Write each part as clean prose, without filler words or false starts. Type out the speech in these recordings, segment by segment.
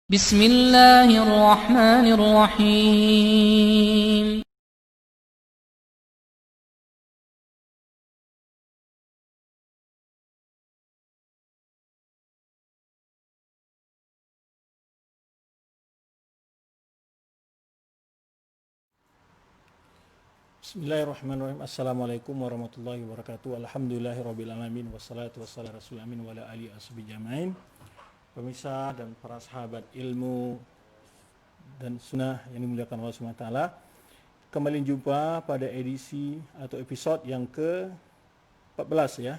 بسم الله الرحمن الرحيم Bismillahirrahmanirrahim. Assalamualaikum warahmatullahi wabarakatuh. Alhamdulillahirrabbilalamin. Wassalatu wassalamu ala rasulil amin wa ala alihi washabihi ajmain. Pemirsa dan para sahabat ilmu dan sunnah yang dimuliakan Allah Subhanahu wa taala. Kembali jumpa pada edisi atau episod yang ke-14 ya.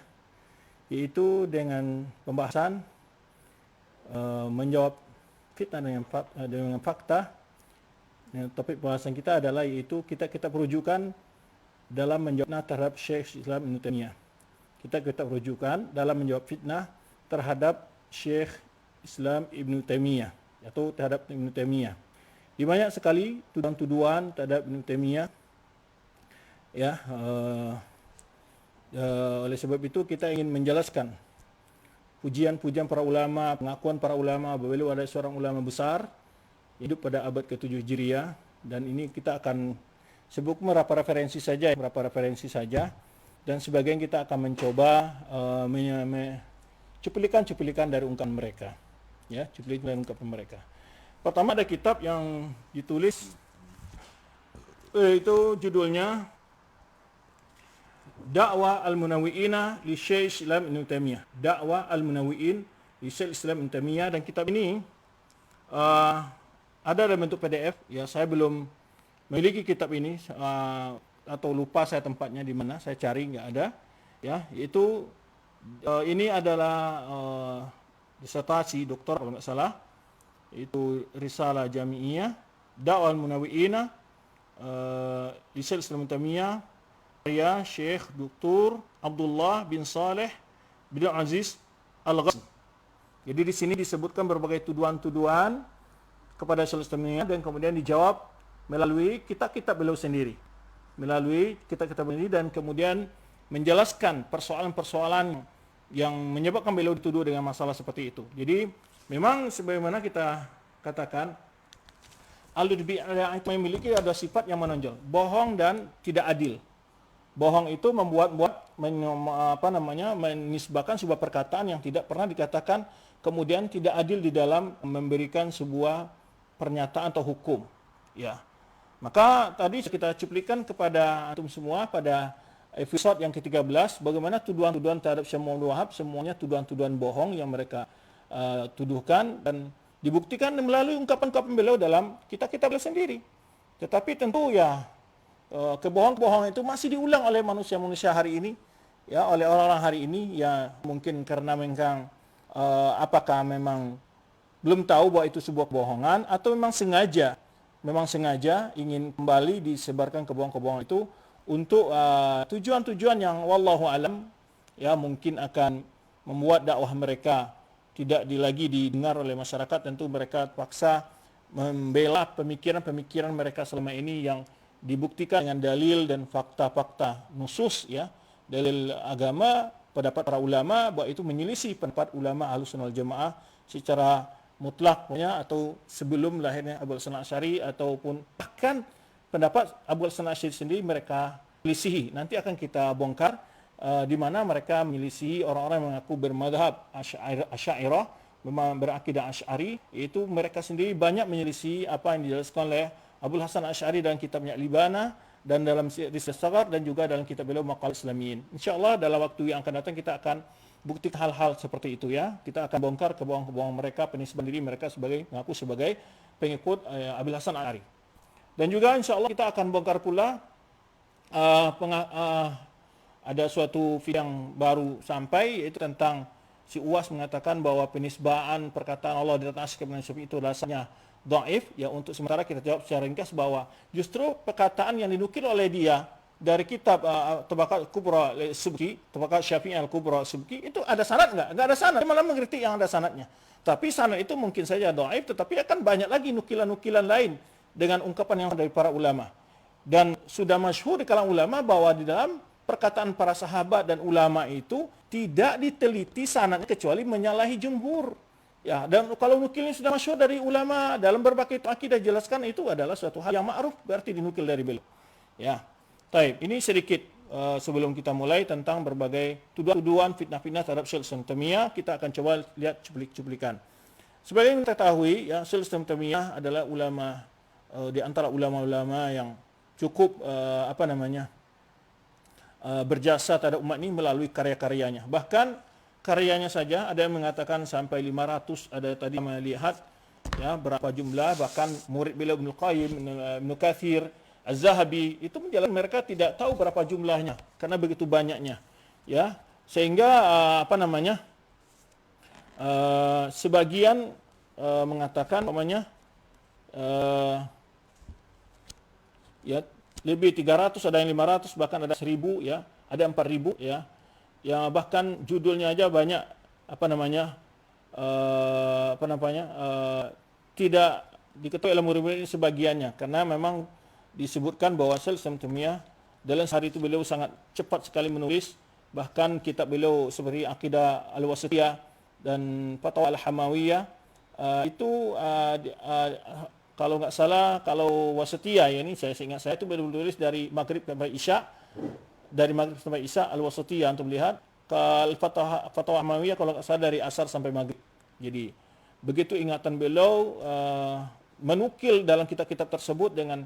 Yaitu dengan pembahasan menjawab fitnah dengan fakta. Topik pembahasan kita adalah yaitu kita perujukan dalam menjawab fitnah terhadap Syekh Islam Ibn Taimiyah. Kita perujukan dalam menjawab fitnah terhadap Syekh Islam Ibn Taimiyah atau terhadap Ibn Taimiyah. Di banyak sekali tuduhan-tuduhan terhadap Ibn Taimiyah. Ya, oleh sebab itu kita ingin menjelaskan pujian-pujian para ulama, pengakuan para ulama bahwa beliau adalah seorang ulama besar hidup pada abad ke-7 Hijriah, dan ini kita akan sebut beberapa referensi saja dan sebagian kita akan mencoba cuplikan dari ungkapan mereka. Ya, cuplikan dari ungkapan mereka. Pertama ada kitab yang ditulis itu judulnya Dakwah Al-Munawwi'ina li Syekh Islam Ibn Taimiyah. Dakwah Al-Munawwi'in li Syekh Islam Ibn Taimiyah, dan kitab ini ada dalam bentuk PDF. Ya, saya belum memiliki kitab ini atau lupa saya tempatnya di mana. Saya cari nggak ada. Ya, itu ini adalah disertasi doktor kalau nggak salah. Itu risalah jami'iyah Dakwah Al-Munawwi'ina li Syekh Islam Ibn Taimiyah karya Syekh Dr. Abdullah bin Saleh bin Aziz Al-Ghazni. Jadi di sini disebutkan berbagai tuduhan-tuduhan kepada Syekh Islam Taimiyah dan kemudian dijawab melalui kitab-kitab beliau sendiri. Dan kemudian menjelaskan persoalan-persoalan yang menyebabkan beliau dituduh dengan masalah seperti itu. Jadi memang sebagaimana kita katakan Ahlul Bid'ah itu memiliki ada sifat yang menonjol, bohong dan tidak adil. Bohong itu menisbahkan sebuah perkataan yang tidak pernah dikatakan, kemudian tidak adil di dalam memberikan sebuah pernyataan atau hukum. Ya. Maka tadi kita cuplikan kepada antum semua pada episode yang ke-13 bagaimana tuduhan-tuduhan terhadap Syekh Muhammad Wahab semuanya tuduhan-tuduhan bohong yang mereka tuduhkan dan dibuktikan melalui ungkapan-ungkapan beliau dalam kitab-kitab beliau sendiri. Tetapi tentu ya kebohongan itu masih diulang oleh manusia-manusia hari ini, ya, oleh orang-orang hari ini, ya mungkin karena memang apakah memang belum tahu bahwa itu sebuah kebohongan atau memang sengaja ingin kembali disebarkan kebohongan-kebohongan itu untuk tujuan-tujuan yang wallahu alam ya mungkin akan membuat dakwah mereka tidak lagi didengar oleh masyarakat. Tentu mereka paksa membela pemikiran-pemikiran mereka selama ini yang dibuktikan dengan dalil dan fakta-fakta nusus, ya, dalil agama, pendapat para ulama, bahwa itu menyelisih pendapat ulama Ahlussunnah wal Jamaah secara mutlak, ya, atau sebelum lahirnya Abu Hasan Asy'ari ataupun bahkan pendapat Abu Hasan Asy'ari sendiri mereka melisihi. Nanti akan kita bongkar di mana mereka melisihi orang-orang yang mengaku bermadhab Asy'ariyah, berakidah Asy'ari, yaitu mereka sendiri banyak menyelisih apa yang dijelaskan oleh Abu Hasan Asy'ari dalam kitabnya Al-Ibana dan dalam Risalah Saghar dan juga dalam kitab beliau Maqal Islamiyin. Insyaallah dalam waktu yang akan datang kita akan buktikan hal-hal seperti itu, ya. Kita akan bongkar kebohongan-kebohongan mereka, penisbahan diri mereka mengaku sebagai pengikut Abu Hasan Asy'ari. Dan juga insyaallah kita akan bongkar pula ada suatu video yang baru sampai, yaitu tentang si Uwas mengatakan bahwa penisbahan perkataan Allah di atas kebenaran itu rasanya dhaif. Ya, untuk sementara kita jawab secara ringkas bahwa justru perkataan yang dinukil oleh dia dari kitab Tabaqat Kubra Subki, Tabaqat Syafi'i Al-Kubra Subki, itu ada sanad enggak? Enggak ada sanad. Dia malah mengkritik yang ada sanadnya. Tapi sanad itu mungkin saja dhaif, tetapi akan banyak lagi nukilan-nukilan lain dengan ungkapan yang dari para ulama. Dan sudah masyhur di kalangan ulama bahwa di dalam perkataan para sahabat dan ulama itu tidak diteliti sanadnya kecuali menyalahi jumhur. Ya, dan kalau nukilnya sudah masyhur dari ulama dalam berbagai akidah jelaskan itu adalah suatu hal yang ma'ruf, berarti dinukil dari beliau. Ya. Baik, ini sedikit sebelum kita mulai tentang berbagai tuduhan fitnah-fitnah terhadap Syekh Islam Taimiyah, kita akan coba lihat cuplikan. Sebagai yang kita ketahui, ya, Syekh Islam Taimiyah adalah ulama di antara ulama-ulama yang cukup berjasa terhadap umat ini melalui karya-karyanya. Bahkan karyanya saja ada yang mengatakan sampai 500, ada tadi melihat ya berapa jumlah, bahkan murid beliau Ibnu Qayyim, Ibnu Katsir, Az-Zahabi itu menjelaskan mereka tidak tahu berapa jumlahnya karena begitu banyaknya. Ya, sehingga sebagian mengatakan ya lebih 300, ada yang 500, bahkan ada 1000 ya, ada 4000 ya. Yang bahkan judulnya aja banyak tidak diketahui oleh murid-murid ini sebagiannya, karena memang disebutkan bahwa Syekh Islam Taimiyah dalam hari itu beliau sangat cepat sekali menulis, bahkan kitab beliau seperti Aqidah Al-Wasithiyah dan Fatwa Al-Hamawiyah kalau nggak salah, kalau Wasithiyah ya, ini saya ingat saya itu beliau tulis dari Maghrib sampai Isya. Dari Maghrib sampai Isya Al-Wasithiyah untuk melihat, Fatwa Hamawiyah kalau nggak salah dari Asar sampai Maghrib. Jadi begitu ingatan beliau menukil dalam kitab-kitab tersebut dengan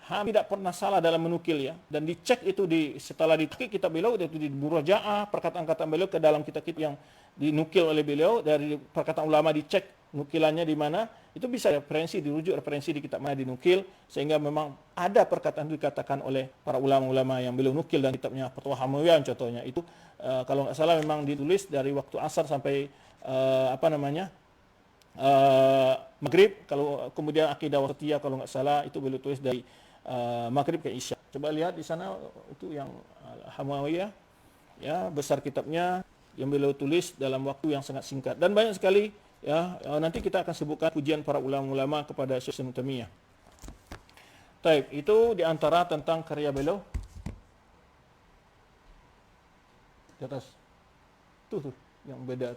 tidak pernah salah dalam menukil ya, dan dicek itu setelah dicek kitab beliau itu di Murajaah, perkataan-perkataan beliau ke dalam kitab-kitab yang dinukil oleh beliau dari perkataan ulama, dicek nukilannya di mana, itu bisa dirujuk referensi di kitab mana dinukil, sehingga memang ada perkataan itu dikatakan oleh para ulama-ulama yang beliau nukil dan kitabnya Fatwa Hamawiyah contohnya itu kalau nggak salah memang ditulis dari waktu Asar sampai Maghrib. Kalau kemudian Aqidah Wasithiyah kalau nggak salah itu beliau tulis dari Maghrib ke Isya. Coba lihat di sana itu yang Hamawiyah ya, besar kitabnya yang beliau tulis dalam waktu yang sangat singkat, dan banyak sekali ya, nanti kita akan sebutkan pujian para ulama-ulama kepada Syekh Islam Taimiyah. Baik, itu diantara tentang karya beliau. Di atas. Tuh yang beda.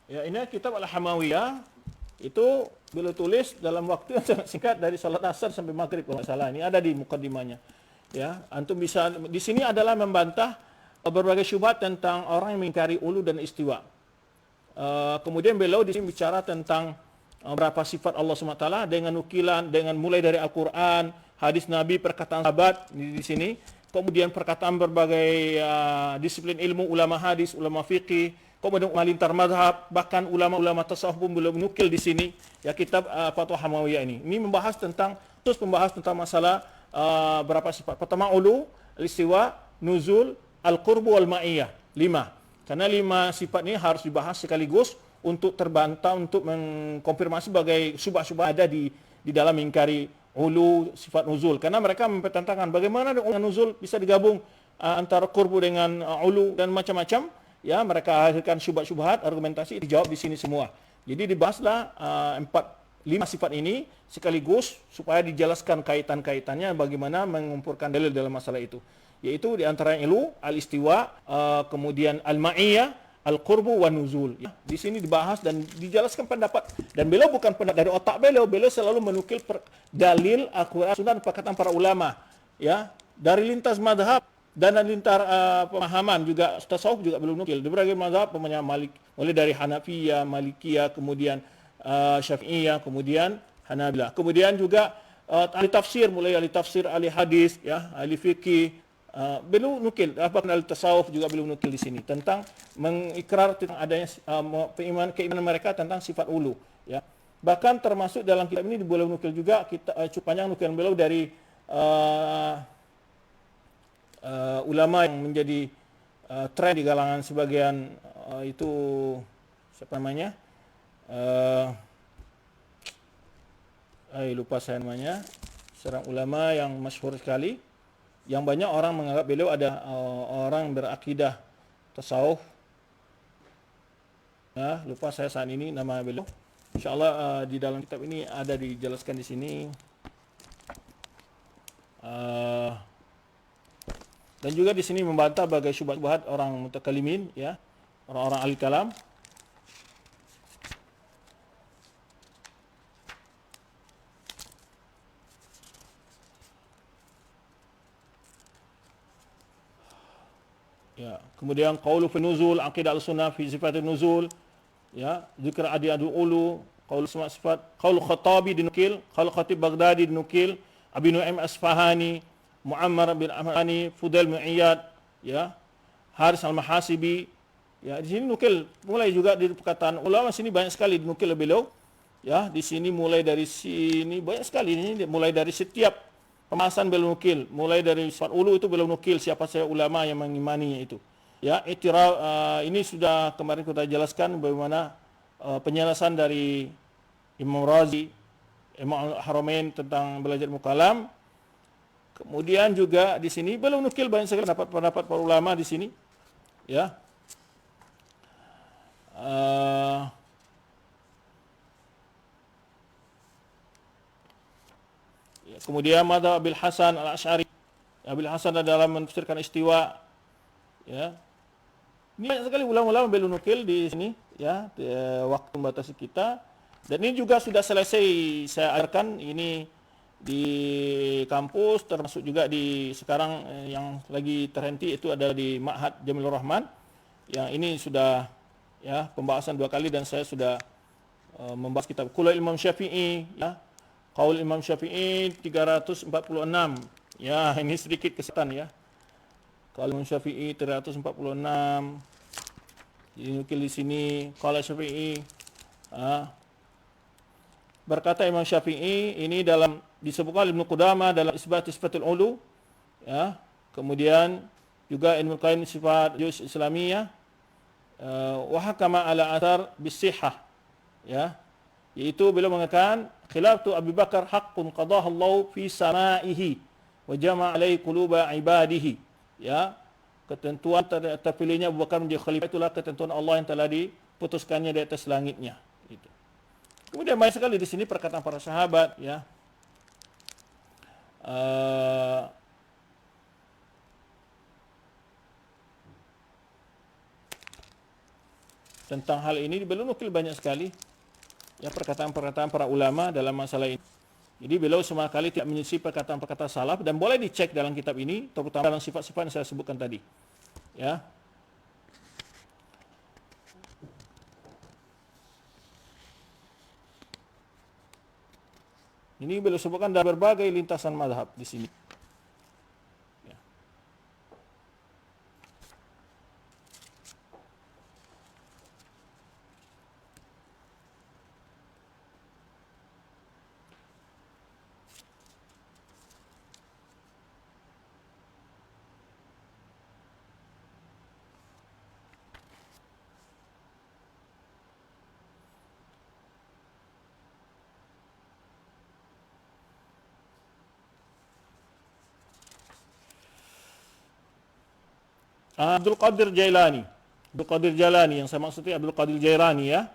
Ya, ini kitab Al-Hamawiyah. Itu beliau tulis dalam waktu yang sangat singkat dari salat asar sampai maghrib kalau nggak salah. Ini ada di mukaddimahnya. Ya, antum bisa di sini adalah membantah berbagai syubhat tentang orang yang mengingkari ulu dan istiwa. Kemudian beliau di sini bicara tentang berapa sifat Allah SWT dengan nukilan, dengan mulai dari Al-Quran, hadis Nabi, perkataan sahabat di sini. Kemudian perkataan berbagai disiplin ilmu, ulama hadis, ulama fikih, kemudian lintar madhab, bahkan ulama-ulama tasawuf pun beliau menukil di sini. Ya, kitab Fatwa Hamawiyah ini. Ini membahas tentang masalah berapa sifat. Pertama ulu, istiwa, nuzul, al-qurbu wal ma'iyah, 5. Karena 5 sifat ini harus dibahas sekaligus untuk terbantah, untuk mengkonfirmasi sebagai syubhat-syubhat ada di dalam mengingkari ulu, sifat nuzul. Karena mereka mempertentangkan bagaimana dengan nuzul bisa digabung antara qurbu dengan ulu dan macam-macam. Ya, mereka hadirkan syubhat-syubhat, argumentasi dijawab di sini semua. Jadi dibahaslah 5 sifat ini sekaligus supaya dijelaskan kaitan-kaitannya bagaimana mengumpulkan dalil dalam masalah itu. Yaitu diantara ilu, al-istiwa, kemudian al-ma'iyah, al-qurbu wa nuzul. Ya, di sini dibahas dan dijelaskan pendapat. Dan beliau bukan pendapat dari otak beliau selalu menukil dalil Al-Quran, Sunnah, perkataan para ulama. Ya, dari lintas madhab dan lintar pemahaman juga, tasawuf juga belum nukil. Di berbagai madhab, mulai dari Hanafiyah, Malikiyah, kemudian Syafi'iyah, kemudian Hanabilah. Kemudian juga ahli tafsir, mulai ahli tafsir, ahli hadis, ya, ahli fikih. Beliau nukil, bahkan ahli tasawuf juga beliau nukil di sini tentang mengikrar tentang adanya keimanan mereka tentang sifat ulu. Ya. Bahkan termasuk dalam kitab ini beliau nukil juga cukup panjang nukilan beliau dari ulama yang menjadi tren di kalangan sebagian itu siapa namanya? Lupa saya namanya. Seorang ulama yang masyhur sekali, yang banyak orang menganggap beliau ada orang berakidah tasawuf. Ya, lupa saya saat ini nama beliau. Insyaallah di dalam kitab ini ada dijelaskan di sini. Dan juga di sini membantah bagai syubhat-syubhat orang mutakallimin, ya. orang-orang ahli kalam. Ya, kemudian qaulu fi nuzul, aqidah al-sunnah fi sifatul nuzul, ya, zikr adi ulu, qaul sifat, qaul Khattabi dinukil, qaul Khatib Baghdadi dinukil, Abi Nu'aim Asfahani, Muammar bin Ahmani, Fudail bin Iyad, ya, Haris al-Mahasibi, ya, di sini nukil mulai juga dari perkataan ulama sini banyak sekali dinukil beliau, ya, di sini mulai dari sini banyak sekali ini mulai dari setiap pembahasan beliau nukil, mulai dari sifat ulu itu beliau nukil siapa saja ulama yang mengimaninya itu. Ya, ini sudah kemarin kita jelaskan bagaimana penjelasan dari Imam Razi, Imam Al-Haramain tentang belajar mukalam. Kemudian juga di sini beliau nukil banyak sekali pendapat para ulama di sini. Ya. Kemudian madzhab Abil Hasan Al-Asy'ari. Abil Hasan dalam menafsirkan istiwa. Ya. Ini banyak sekali ulama-ulama beliau nukil di sini, ya, waktu membatasi kita. Dan ini juga sudah selesai saya ajarkan ini di kampus, termasuk juga di sekarang yang lagi terhenti itu adalah di Ma'had Jamilur Rahman. Yang ini sudah, ya, pembahasan 2 kali dan saya sudah membahas kitab Qaul Imam Syafi'i, ya. Qaul Imam Syafi'i 346. Ya, ini sedikit kesalahan, ya. Qaul Imam Syafi'i 346. Dinukil di sini Qaul Syafi'i. Berkata Imam Syafi'i ini dalam disebutkan Ibnu Qudamah dalam Isbat Sifatul Ulu, ya. Kemudian juga Ibnu Qayyim sifat Juz Islamiyah, wa hakama ala athar bisihhah, ya. Yaitu beliau mengatakan khilaftu Abu Bakar haqqun qadaha Allah fi samaihi wa jama'a alaihi quluba ibadihi, ya. Ketentuan terpilihnya Abu Bakar menjadi khalifah itulah ketentuan Allah yang telah diputuskannya di atas langitnya, itu. Kemudian banyak sekali di sini perkataan para sahabat, ya. Tentang hal ini beliau nukil banyak sekali, ya, perkataan-perkataan para ulama dalam masalah ini. Jadi beliau semua kali tidak menyisi perkataan-perkataan salaf dan boleh dicek dalam kitab ini, terutama dalam sifat-sifat yang saya sebutkan tadi. Ya. Ini beliau sebutkan dari berbagai lintasan mazhab di sini. Abdul Qadir Jailani. Abdul Qadir Jailani yang saya maksudnya Abdul Qadir Jailani, ya.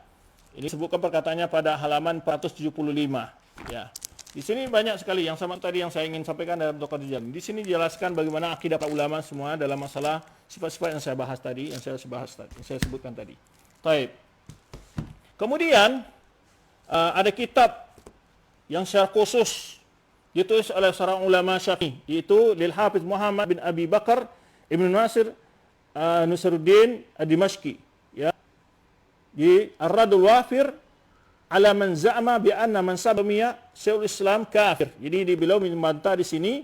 Ini sebutkan perkataannya pada halaman 475, ya. Di sini banyak sekali yang sama tadi yang saya ingin sampaikan dari Abdul Qadir Jailani. Di sini dijelaskan bagaimana akidah para ulama semua dalam masalah sifat-sifat yang saya bahas tadi, yang saya sebutkan tadi. Baik. Kemudian ada kitab yang secara khusus ditulis oleh seorang ulama Syafi'i, yaitu Lil Hafiz Muhammad bin Abi Bakar Ibn Nasir Nusruddin Ad-Dimashqi, ya, di Ar-Radul Wafir ala man za'ama bi anna man sabamiya Syekhul Islam kafir. Jadi beliau membantah di sini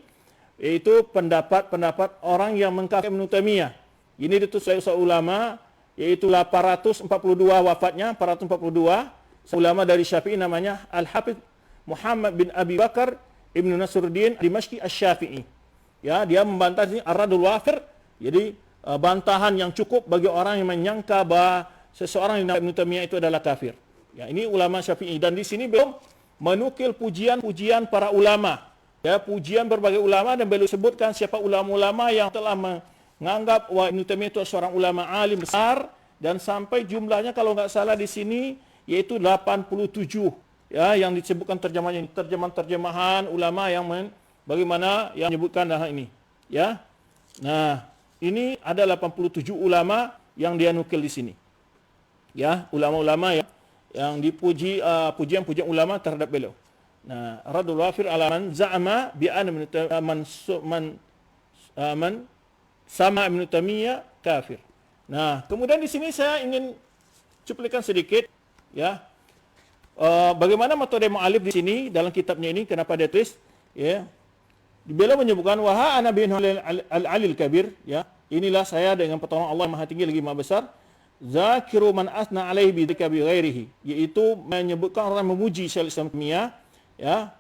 yaitu pendapat-pendapat orang yang mengkafirkan Ibnu Taimiyah. Ini ditulis oleh seorang ulama yaitu 842 wafatnya, 442, ulama dari Syafi'i namanya Al-Hafiz Muhammad bin Abi Bakar Ibn Nasruddin Ad-Dimashqi Asy-Syafi'i. Ya, dia membantah di Ar-Radul Wafir. Jadi bantahan yang cukup bagi orang yang menyangka bahwa seseorang yang Ibnu Taimiyah itu adalah kafir. Ya, ini ulama Syafi'i dan di sini beliau menukil pujian-pujian para ulama. Ya, pujian berbagai ulama dan beliau sebutkan siapa ulama-ulama yang telah menganggap bahwa Ibnu Taimiyah itu seorang ulama alim besar dan sampai jumlahnya kalau nggak salah di sini yaitu 87. Ya, yang disebutkan terjemahan ulama yang bagaimana yang menyebutkan hal ini. Ya. Nah, ini ada 87 ulama yang dia nukil di sini. Ya, ulama-ulama yang dipuji pujian-pujian ulama terhadap beliau. Nah, Radul Wafir ala man za'ama bi anna man sama Ibnu Taimiyah kafir. Nah, kemudian di sini saya ingin cuplikan sedikit ya. Bagaimana metode mu'alif di sini dalam kitabnya ini, kenapa dia tulis ya. Beliau menyebutkan waha ana bin al-alil kabir ya. Inilah saya dengan pertolongan Allah Maha Tinggi lagi Maha Besar. Zakiru man asna alaihi bi dzikri ghairihi, yaitu menyebutkan orang memuji Syaikhul Islam Taimiyah ya,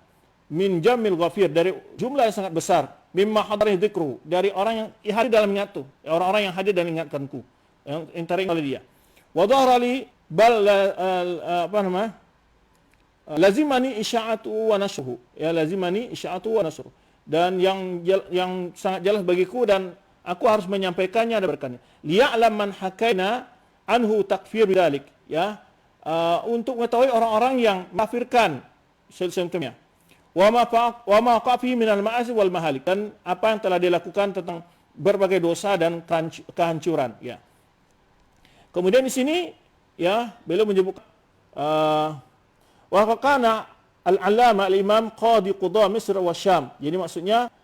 min jamil ghafir, dari jumlah yang sangat besar, mimma hadarihi dzikru, dari orang yang hadir dalam ingatku, orang-orang yang hadir dan ingatkanku, yang teringat oleh dia. Wa dhahara li bal lazimani isya'atu wa nasruhu, ya lazimani isya'atu wa nasruhu, dan yang sangat jelas bagiku dan aku harus menyampaikannya dan berkannya. Liya'lam man hakaina anhu takfir bidalik, ya, untuk mengetahui orang-orang yang mengkafirkan Syaikhul Islam Taimiyah. Wa ma qafi minal ma'asi wal mahalik, dan apa yang telah dilakukan tentang berbagai dosa dan kehancuran, ya. Kemudian di sini ya beliau menyebutkan wa kana al-allama al-imam qadi qudha Misr wa Syam. Jadi maksudnya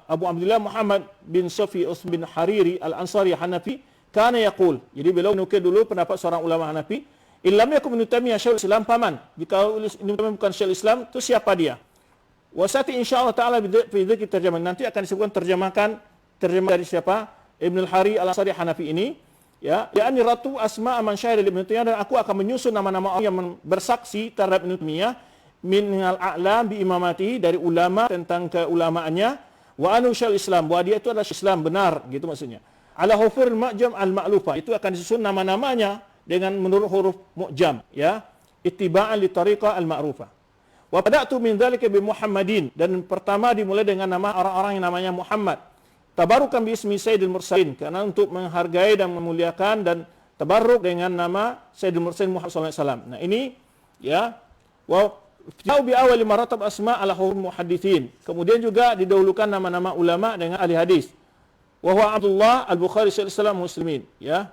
Abu Abdullah Muhammad bin Safi bin Hariri al-Ansari Hanafi kana yaqul. Jadi beliau menukil dulu pendapat seorang ulama Hanafi, illam yakun Ibnu Taimiyah Syaikhul Islam paman. Jika Ibnu Taimiyah bukan Syaikhul Islam, itu siapa dia? Wasati insyaallah taala fi dzikri terjemah. Nanti akan disebutkan terjemah dari siapa? Ibnu al-Hari al-Ansari Hanafi ini, ya, yakni ratu asma man syahida Ibnu Taimiyah, dan aku akan menyusun nama-nama orang yang bersaksi terhadap Ibnu Taimiyah min al-a'lam bi imamati, dari ulama tentang keulamaannya, wa anu Syaikhul Islam, bahwa dia itu adalah Islam benar, gitu maksudnya. Ala hurufil mu'jam al-ma'lufa, itu akan disusun nama-namanya dengan menurut huruf mu'jam, ya, ittiba'an li tariqah al-ma'rufa. Wa bada'tu min dzalika bi Muhammadin, dan pertama dimulai dengan nama orang-orang yang namanya Muhammad. Tabarukan bi ismi Sayyidil Mursalin, karena untuk menghargai dan memuliakan, dan tabarruk dengan nama Sayyidil Mursalin Muhammad sallallahu alaihi wasallam. Nah, ini ya, wa jauh bi awal maratab asma ala huruf muhadditsin. Kemudian juga didahulukan nama-nama ulama dengan ahli hadis. Wa huwa Abdullah al-Bukhari Syaikhul Islam Muslimin, ya.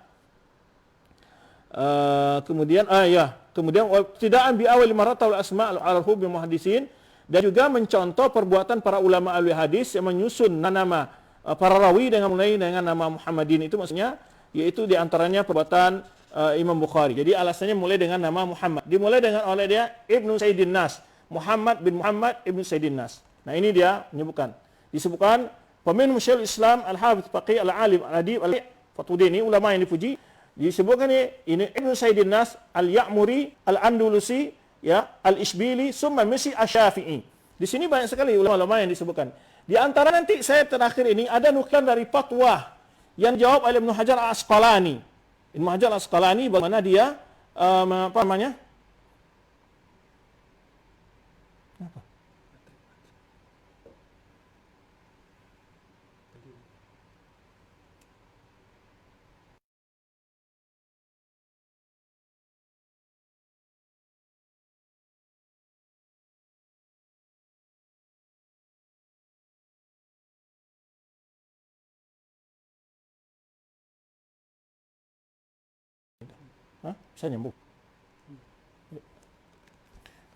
Kemudian tidaan bi awal maratab asma ala huruf muhadditsin, dan juga mencontoh perbuatan para ulama ahli hadis yang menyusun nama para rawi dengan mulai dengan nama Muhammadin, itu maksudnya yaitu diantaranya perbuatan Imam Bukhari. Jadi alasannya mulai dengan nama Muhammad. Dimulai dengan oleh dia Ibnu Sayyidin Nas, Muhammad bin Muhammad Ibnu Sayyidin Nas. Nah, ini dia menyebutkan. Disebutkan peminum Syaikhul Islam Al-Hafidz Faqih Al-Alim Al-Adib Al-Fatudi, ini ulama yang dipuji. Disebutkan ini Ibnu Sayyidin Nas Al-Ya'muri Al-Andalusi, ya, Al-Ishbili, summa Misi Asy-Syafi'i. Di sini banyak sekali ulama-ulama yang disebutkan. Di antara nanti saya terakhir ini ada nukilan dari fatwa yang jawab oleh Ibnu Hajar Al-Asqalani. Ibnu Hajar Al-Asqalani, bagaimana dia apa namanya? Bisa nyambung.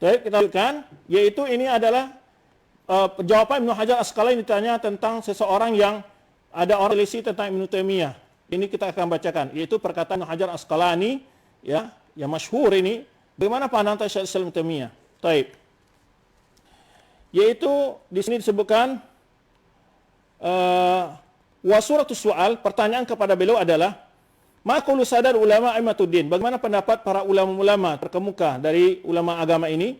Baik, kita lanjutkan, yaitu ini adalah jawaban Ibnu Hajar Asqalani ditanya tentang seseorang yang ada orang selisih tentang Ibnu Taimiyah. Ini kita akan bacakan, yaitu perkataan Ibnu Hajar Asqalani, ya, yang masyhur ini. Bagaimana pandangan Syaikhul Islam Taimiyah? Baik. Yaitu di sini disebutkan wa suratus soal, pertanyaan kepada beliau adalah maqulu sadar ulama Imatuddin, bagaimana pendapat para ulama-ulama terkemuka dari ulama agama ini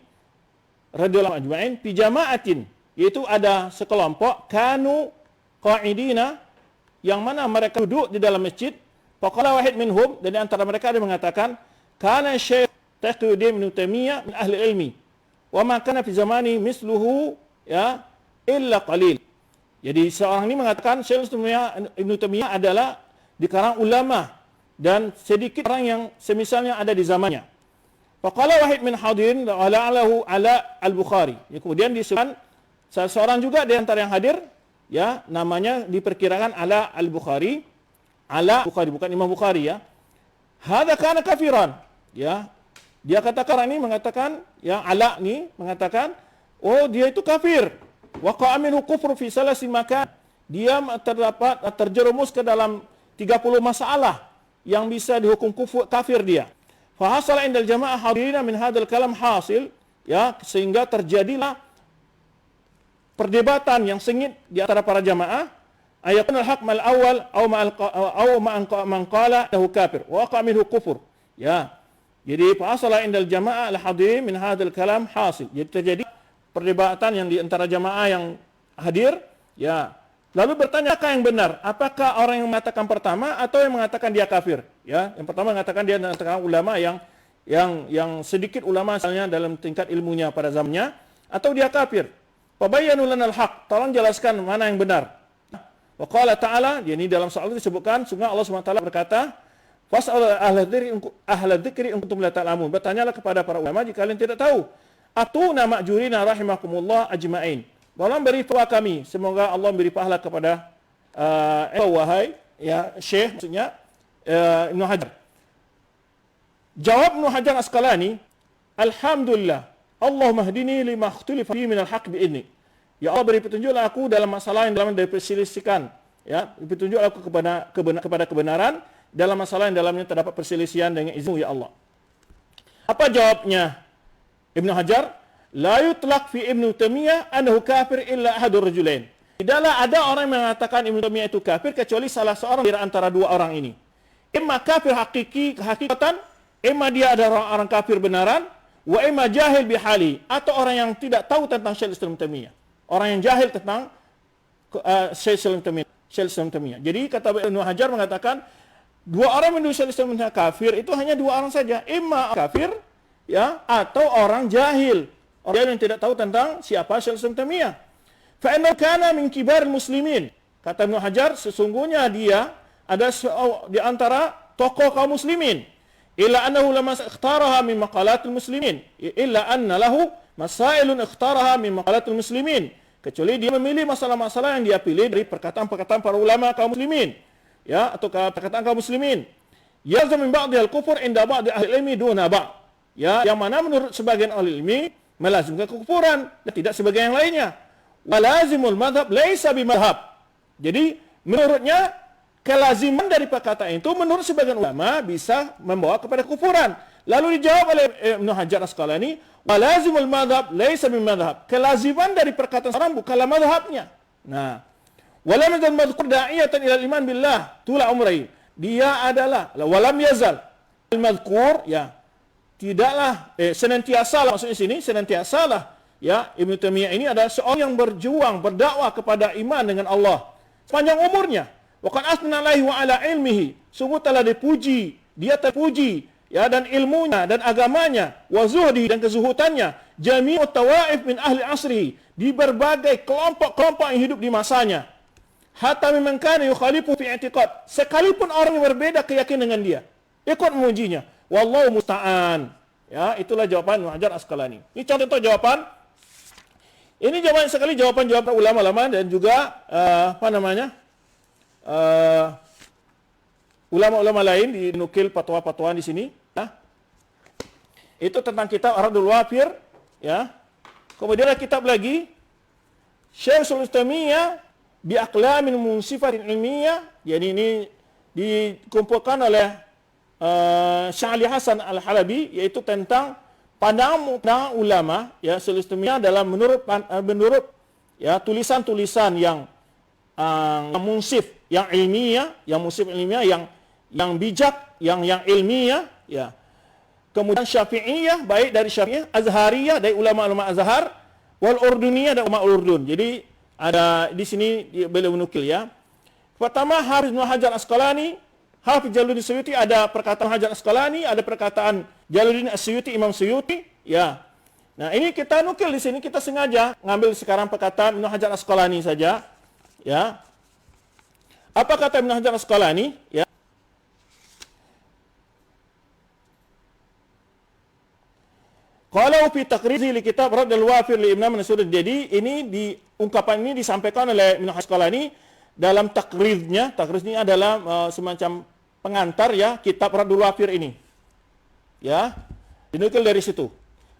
radhiyallahu ajma'in fi jama'atin, yaitu ada sekelompok kanu qa'idina, yang mana mereka duduk di dalam masjid. Faqala wahid minhum, dan di antara mereka ada mengatakan kana Syekh Taqiyuddin Ibnu Taimiyah min ahli ilmi wa ma kana fi zamani misluhu, ya, illa qalil. Jadi seorang ini mengatakan Syekh Ibnu Taimiyah adalah di kalangan ulama, dan sedikit orang yang semisalnya ada di zamannya. Faqala wahid min hadirin la'alahu ala al-Bukhari. Ya, kemudian disebutkan seorang juga di antara yang hadir, ya, namanya diperkirakan ala al-Bukhari. Ala Bukhari, bukan Imam Bukhari ya. Hadza kana kafiran. Ya. Dia katakan orang ini mengatakan ya Ala ni mengatakan oh dia itu kafir. Waqa'a minhu kufru fi salasi makan. Dia terjerumus ke dalam 30 masalah yang bisa dihukum kafir dia. Fa hasala indal jamaah hadirina min hadzal kalam hasil ya sehingga terjadilah perdebatan yang sengit di antara para jamaah ayatun al-haq mal awal aw man qala lahu kafir wa waqa minhu kufur ya. Jadi fa hasala indal jamaah al-hadirin min hadzal kalam hasil. Jadi terjadi perdebatan yang di antara jamaah yang hadir ya. Lalu bertanya apakah yang benar? Apakah orang yang mengatakan pertama atau yang mengatakan dia kafir? Ya, yang pertama mengatakan dia adalah ulama yang sedikit ulama misalnya dalam tingkat ilmunya pada zamannya atau dia kafir. Fabayyanu lanal haq, tolong jelaskan mana yang benar. Wa qala ta'ala, ini dalam soal itu disebutkan sungguh Allah SWT berkata, "Fas'al ahla dzikri in kuntum la ta'lamun." Bertanyalah kepada para ulama jika kalian tidak tahu. Atuna ma'jurina rahimakumullah ajma'in. Tolong beri pahala kami, semoga Allah beri pahala kepada wahai ya Syekh maksudnya Ibnu Hajar. Jawab Ibnu Hajar Asqalani, alhamdulillah, Allahumma hdini lima ikhtalafa fihi minal haqq bi'idzni. Ya Allah beri petunjuklah aku dalam masalah yang dalam diperselisihkan, ya, petunjuk aku kepada kebenaran dalam masalah yang dalamnya terdapat perselisihan dengan izin ya Allah. Apa jawabnya Ibnu Hajar? La yutlaq fi Ibnu Taimiyah annahu kafir illa ahadur rajulain. Tidaklah ada orang yang mengatakan Ibnu Taimiyah itu kafir kecuali salah seorang dari antara dua orang ini. Imma kafir hakikatan, imma dia adalah orang kafir benaran, wa imma jahil bihali, atau orang yang tidak tahu tentang Syekh Islam Taimiyah. Orang yang jahil tentang Syekh Islam Taimiyah. Jadi kata Ibnu Hajar mengatakan dua orang menuduh Syekh Islam Taimiyah kafir itu hanya dua orang saja, imma kafir ya atau orang jahil. Orang yang tidak tahu tentang siapa Syekh Islam Taimiyah. Fa innahu kana min kibar muslimin. Kata Ibnu Hajar, sesungguhnya dia ada di antara tokoh kaum muslimin. Illa annahu lamma ikhtaraha min maqalatil muslimin. Illa anna lahu masailun ikhtaraha min maqalatil muslimin. Kecuali dia memilih masalah-masalah yang dia pilih dari perkataan-perkataan para ulama kaum muslimin. Ya, atau perkataan kaum muslimin. Yalzam min ba'dil kufur inda ba'd ahli ilmi duna ba'd. Ya, yang mana menurut sebagian ahli ilmi melazimkan kekufuran dan tidak sebagai yang lainnya. Walazimul madhab laisa bimadhab. Jadi menurutnya kelaziman dari perkataan itu menurut sebagian ulama bisa membawa kepada kekufuran. Lalu dijawab oleh Ibnu Hajar Asqalani, walazimul madhab laisa bimadhab. Kelaziman dari perkataan orang bukanlah madhabnya. Nah, walam yazal madhkur da'iyatan ila iman billah tula umrai. Dia adalah walam yazal al-madhkur ya tidaklah senantiasalah maksudnya sini senantiasalah ya Ibnu Taimiyah ini adalah seorang yang berjuang berdakwah kepada iman dengan Allah sepanjang umurnya. Wa qad asna alaihi wa ala ilmihi, sungguh telah dipuji, dia terpuji ya dan ilmunya dan agamanya, wa zuhdi dan kezuhutannya, jami'ut tawaif min ahli asri, di berbagai kelompok-kelompok yang hidup di masanya. Hatta mimman kana yukhalifu fi i'tiqad, sekalipun orang yang berbeda keyakinan dengan dia ikut memujinya. Wallahu musta'an. Ya, itulah jawaban Ibnu Hajar Asqalani. Ini contoh jawaban. Ini jawaban sekali jawaban-jawaban ulama-ulama dan juga ulama-ulama lain dinukil fatwa-fatwa di sini, ya. Itu tentang kitab Ar-Raddul Wafir, ya. Kemudian ada kitab lagi Syekh Islam Taimiyah bi aqlamin munsifatin ilmiyah. Jadi ini dikumpulkan oleh Syekh Ali Hasan Al-Halabi, yaitu tentang pandangan ulama ya Islamiyah dalam menurut ya tulisan-tulisan yang munsif, yang ilmiah, yang bijak, yang ilmiah ya. Kemudian Syafi'iyah, baik dari Syafi'iyah, Azhariyah dari ulama-ulama Azhar, wal Urduniyah dari ulama Urdun. Jadi ada di sini beliau menukil ya. Pertama Hafiz Ibnu Hajar Asqalani, Hafiz Jalaluddin Suyuti, ada perkataan Hajar Asqalani, ada perkataan Jalaluddin As-Suyuti, Imam Suyuti, ya. Nah, ini kita nukil di sini, kita sengaja ngambil sekarang perkataan Ibnu Hajar Asqalani saja, ya. Apa kata Ibnu Hajar Asqalani, ya? Kalau fi taqrizi li kitab Raddul Wafir li Imam Nasruddin. Jadi ini ungkapan ini disampaikan oleh Ibnu Hajar Asqalani dalam takriznya adalah semacam pengantar ya kitab Radul Wafir ini. Ya, dinukil dari situ.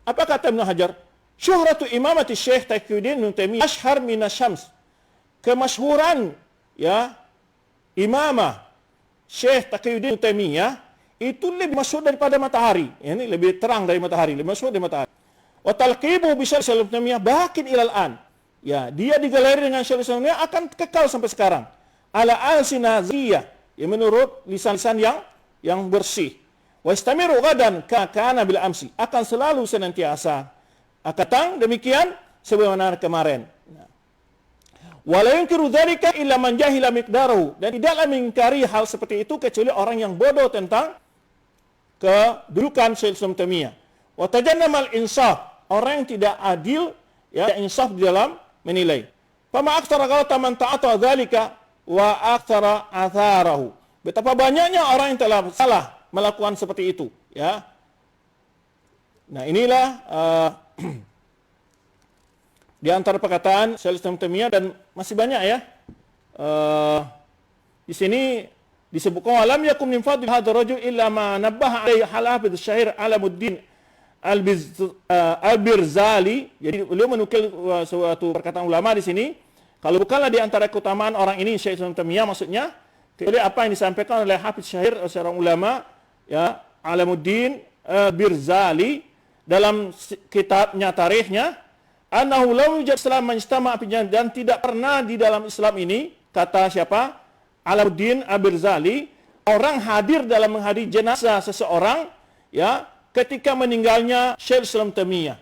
Apa kata Ibnu Hajar? Syuhratu imamati Syekh Taqiyuddin Ibnu Taimiyah ashhar minasyams. Kemasyhuran ya imamah Syekh Taqiyuddin Ibnu Taimiyah itu lebih masyhur daripada matahari. Ini lebih terang dari matahari, lebih masyhur dari matahari. Wa talqibu bi Syekh Ibnu Taimiyah baqin ilal an. Ya, dia digelar dengan Syekh Ibnu Taimiyah akan kekal sampai sekarang. Ala al-sinaziyah, ya menurut lisan-lisan yang bersih. Wa istamiru gadan kana bil amsi, akan selalu senantiasa akan demikian sebagaimana kemarin. Wa la yunkiru dzalika illa man jahila miqdarahu, dan tidaklah mengingkari hal seperti itu kecuali orang yang bodoh tentang kedudukan Syekh Ibnu Taimiyah. Wa tajannama al-insaf, orang yang tidak adil ya insaf di dalam menilai. Fama aktsara ghalata man ta'ata dzalika wa aktsara atharahu. Betapa banyaknya orang yang telah salah melakukan seperti itu, ya. Nah, inilah di antara perkataan Syekh Ibnu Taimiyah, dan masih banyak ya. Di sini disebutkan alam yakum min fadl hadzal rajul illa ma nabbaha alaihi al-hafiz syahir Alamuddin Al-Birzali. Jadi beliau menukil suatu perkataan ulama di sini. Kalau bukanlah di antara keutamaan orang ini Syekh Ibnu Taimiyah maksudnya, kecuali apa yang disampaikan oleh Hafiz Syahir seorang ulama ya Alamuddin Birzali dalam kitabnya tarikhnya, annahu lam yujad Islam majtama' dan tidak pernah di dalam Islam ini, kata siapa? Alamuddin Birzali, orang hadir dalam menghadiri jenazah seseorang ya ketika meninggalnya Syekh Ibnu Taimiyah.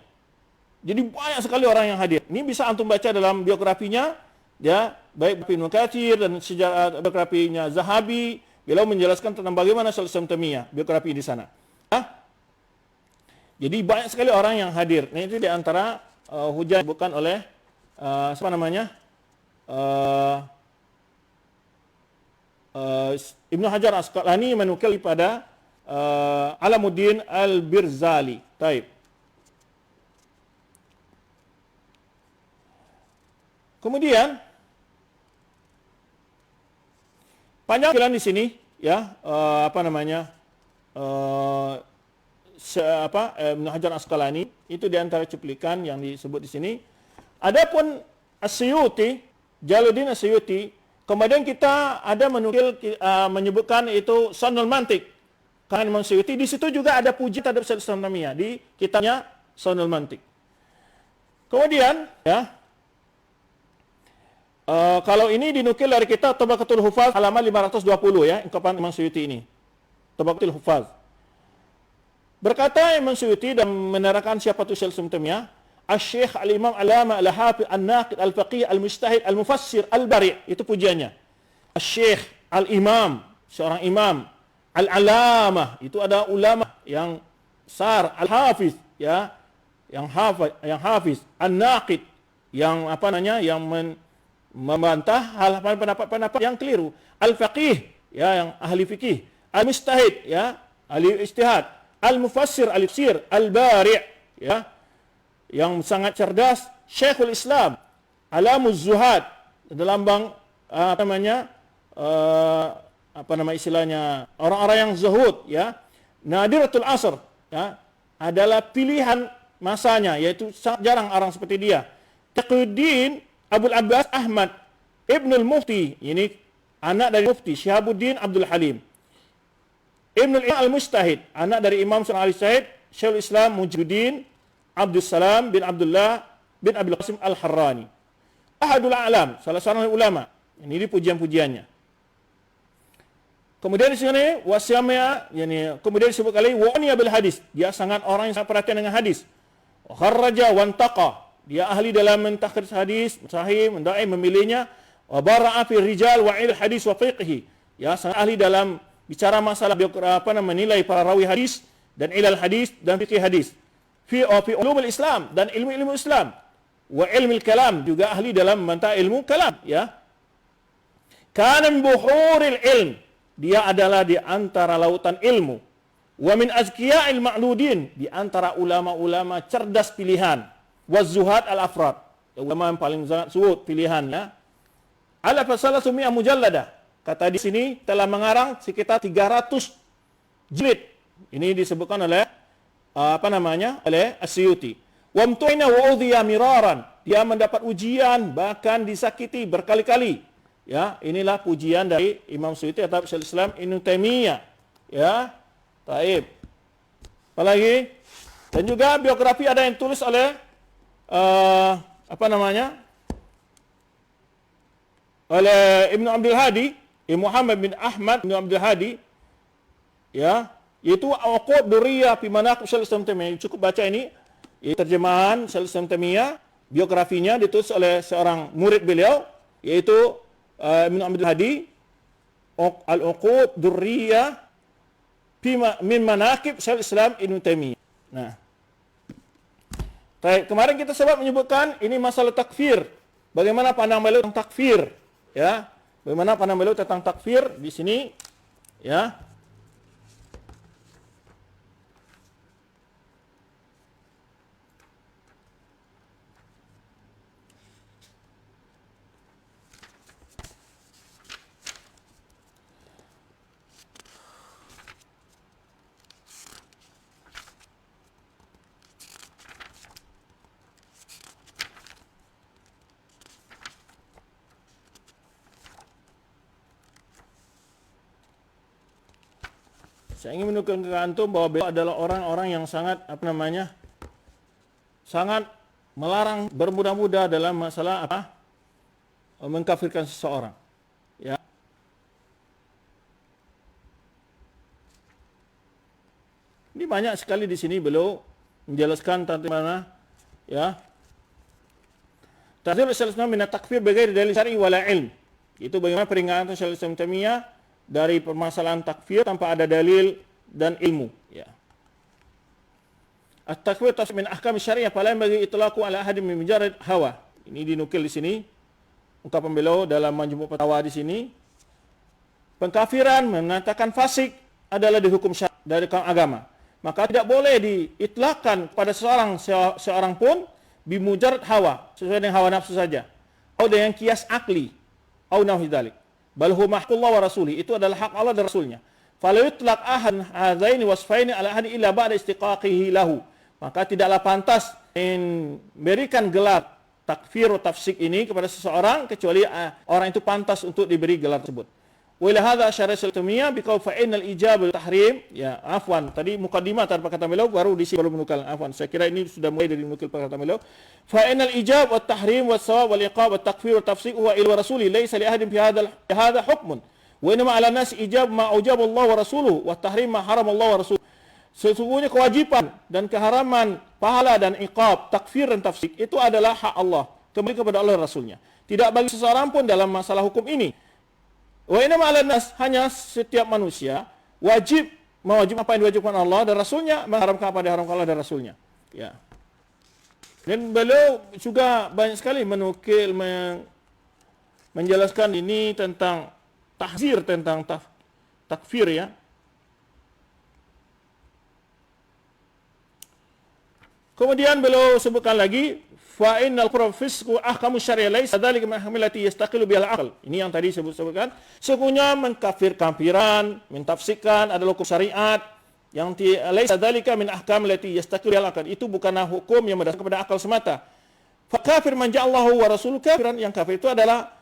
Jadi banyak sekali orang yang hadir. Ini bisa antum baca dalam biografinya ya, baik Ibnu Katsir dan sejarah biografinya Zahabi, beliau menjelaskan tentang bagaimana Syekh Ibnu Taimiyah, biografi di sana. Jadi banyak sekali orang yang hadir. Nah, itu di antara hujah bukan oleh siapa namanya? Ibnu Hajar Asqalani menukil pada Alamuddin Al-Birzali. Taib. Kemudian panjang jalan di sini ya, Ibnu Hajar Asqalani itu di antara cuplikan yang disebut di sini. Adapun As-Suyuti, Jalaluddin As-Suyuti, kemudian kita ada menukil menyebutkan itu Sanul Mantiq. Karena Imam Suyuti di situ juga ada puji terhadap Syekh Ibnu Taimiyah di kitabnya Sanul Mantiq. Kemudian ya, kalau ini dinukil dari kitab Tabaqatul Hufaz halaman 520 ya, ungkapan Imam Suyuti ini. Tabaqatul Hufaz. Berkata Imam Suyuti dan menerangkan siapa itu Syekh Ibnu Taimiyah, Asy-Syaikh Al-Imam Alama Al-Hafiz An-Naqid Al-Faqih Al-Mujtahid Al-Mufassir Al-Bari', itu pujiannya. Asy-Syaikh Al-Imam, seorang imam, Al-Alamah, itu ada ulama yang besar, Al-Hafiz ya, yang hafiz, An-Naqid, yang yang membantah hal pendapat-pendapat yang keliru, Al-Faqih ya, yang ahli fikih, Al-Mujtahid ya, ahli ijtihad, Al-Mufassir, Al-Ifsir, Al-Bari' ya, yang sangat cerdas, Syekhul Islam, Alamuz Zuhad, dalam istilahnya orang-orang yang zuhud ya, Nadiratul Asr ya, adalah pilihan masanya, yaitu sangat jarang orang seperti dia. Taqiyuddin Abul Abbas Ahmad Ibnul Mufti, ini anak dari Mufti Syihabuddin Abdul Halim. Ibnul Imam Al-Mujtahid, anak dari Imam Sunan Al-Sa'id Syekhul Islam Mujahidin Abdul Salam bin Abdullah bin Abil Qasim Al-Harrani. Ahadul A'lam, salah seorang ulama. Ini pujian-pujiannya. Kemudian di sini wasyamia, kemudian disebut kali wa'niya bil hadis. Dia sangat orang yang sangat perhatian dengan hadis. Wa kharraja wa antaqa. Dia ahli dalam mentakhrij hadis, sahih, mendai, memilihnya. Wa bara'a fi rijal wa il hadis wa fiqhi. Ya, sangat ahli dalam bicara masalah menilai para rawi hadis dan ilal hadis dan fikih hadis. Fi ulumul Islam dan ilmu-ilmu Islam. Wa ilmil kalam, juga ahli dalam membantah ilmu kalam, ya. Kana min buhuril ilm. Dia adalah di antara lautan ilmu. Wa min azkiya'il ma'dudin, di antara ulama-ulama cerdas pilihan. Wa zuhad al-afrad, ulama yang paling zuhud pilihan ya. Ala fasalah sumia mujallada. Kata di sini telah mengarang sekitar 300 jilid. Ini disebutkan oleh oleh As-Suyuti. Wa mtu'ina wa udhiya miraran. Dia mendapat ujian, bahkan disakiti berkali-kali. Ya, inilah pujian dari Imam Suyuti atau Syaikhul Islam Ibnu Taimiyah. Ya. Taib. Apalagi? Dan juga biografi ada yang tulis oleh oleh Ibnu Abdul Hadi, Muhammad bin Ahmad bin Abdul Hadi, ya, yaitu Uqud Durriyah fi Manaqib Syaikhul Islam Taimiyah. Cukup baca ini, terjemahan Syaikhul Islam Taimiyah, biografinya ditulis oleh seorang murid beliau, yaitu Ibnu Abdul Hadi, Al-Uqud Durriyah fi min Manaqib Syaikhul Islam Ibnu Taimiyah. Nah, kemarin kita sempat menyebutkan ini masalah takfir. Bagaimana pandang beliau tentang takfir? Ya, bagaimana pandang beliau tentang takfir di sini? Ya. Saya ingin menunjukkan ke antum bahwa beliau adalah orang-orang yang sangat sangat melarang bermudah-mudah dalam masalah mengkafirkan seseorang. Ya. Ini banyak sekali di sini beliau menjelaskan tentang mana, ya. Tahdzir al-Islam min at-takfir bighairi dalil syar'i wala ilm. Itu bagaimana peringatan Syaikhul Islam Taimiyah dari permasalahan takfir tanpa ada dalil dan ilmu, ya. At-takfir tafsir min ahkam syariah fala bagi itlaqu ala ahadin min mujarrad hawa. Ini dinukil di sini ungkapan beliau dalam Majmu' Fatawa di sini. Pengkafiran mengatakan fasik adalah dihukum syar'i dari kaum agama. Maka tidak boleh diitlaqkan kepada seorang pun bimujarrad hawa, sesuai dengan hawa nafsu saja. Atau dengan kias akli, au nahwi dzalik. Bal huwa haqqullah wa rasulih, itu adalah hak Allah dan Rasulnya. Fala yutlaq ahad hadzaini wasfaini ala ahadi illa ba'da istiqaqihi lahu. Maka tidaklah pantas memberikan gelar takfir atau tafsik ini kepada seseorang kecuali orang itu pantas untuk diberi gelar tersebut. Wa ila hadza syarah Sultamiyah biqaul fa innal ijab tahrim, ya, afwan, tadi mukaddimah tanpa kata beliau baru di sini baru menukal, afwan, saya kira ini sudah mulai dari menukil perkataan beliau. Fa innal ijab wat tahrim was sawab wal iqab wat takfir wat tafsik huwa ila rasuli laysa li ahadin fi hadha hukmun wa inma ala nas ijab ma ujaba Allah wa rasuluhu wat tahrim ma haram Allah wa rasuluhu. Sesungguhnya kewajiban dan keharaman pahala dan iqab, takfir dan tafsik itu adalah hak Allah, kembali kepada Allah dan Rasulnya. Tidak bagi seseorang pun dalam masalah hukum ini. Wa inna ma'alan nas, hanya setiap manusia mewajib apa yang diwajibkan Allah dan Rasulnya, mengharamkan apa yang diharamkan Allah dan Rasulnya. Ya. Dan beliau juga banyak sekali menukil menjelaskan ini tentang tahzir tentang takfir, ya. Kemudian beliau sebutkan lagi fa innal kufra fisqu ahkamu syariah laisa dzalika min hamilati yastaqilu bil aql. Ini yang tadi sebutkan. Sesungguhnya mengkafir-kafiran, mentafsirkan adalah hukum syariat yang laisa dzalika min ahkam allati yastaqilu bil aql. Itu bukanlah hukum yang berdasarkan kepada akal semata. Fa kafir man ja'allahu wa rasuluhu kafiran. Yang kafir itu adalah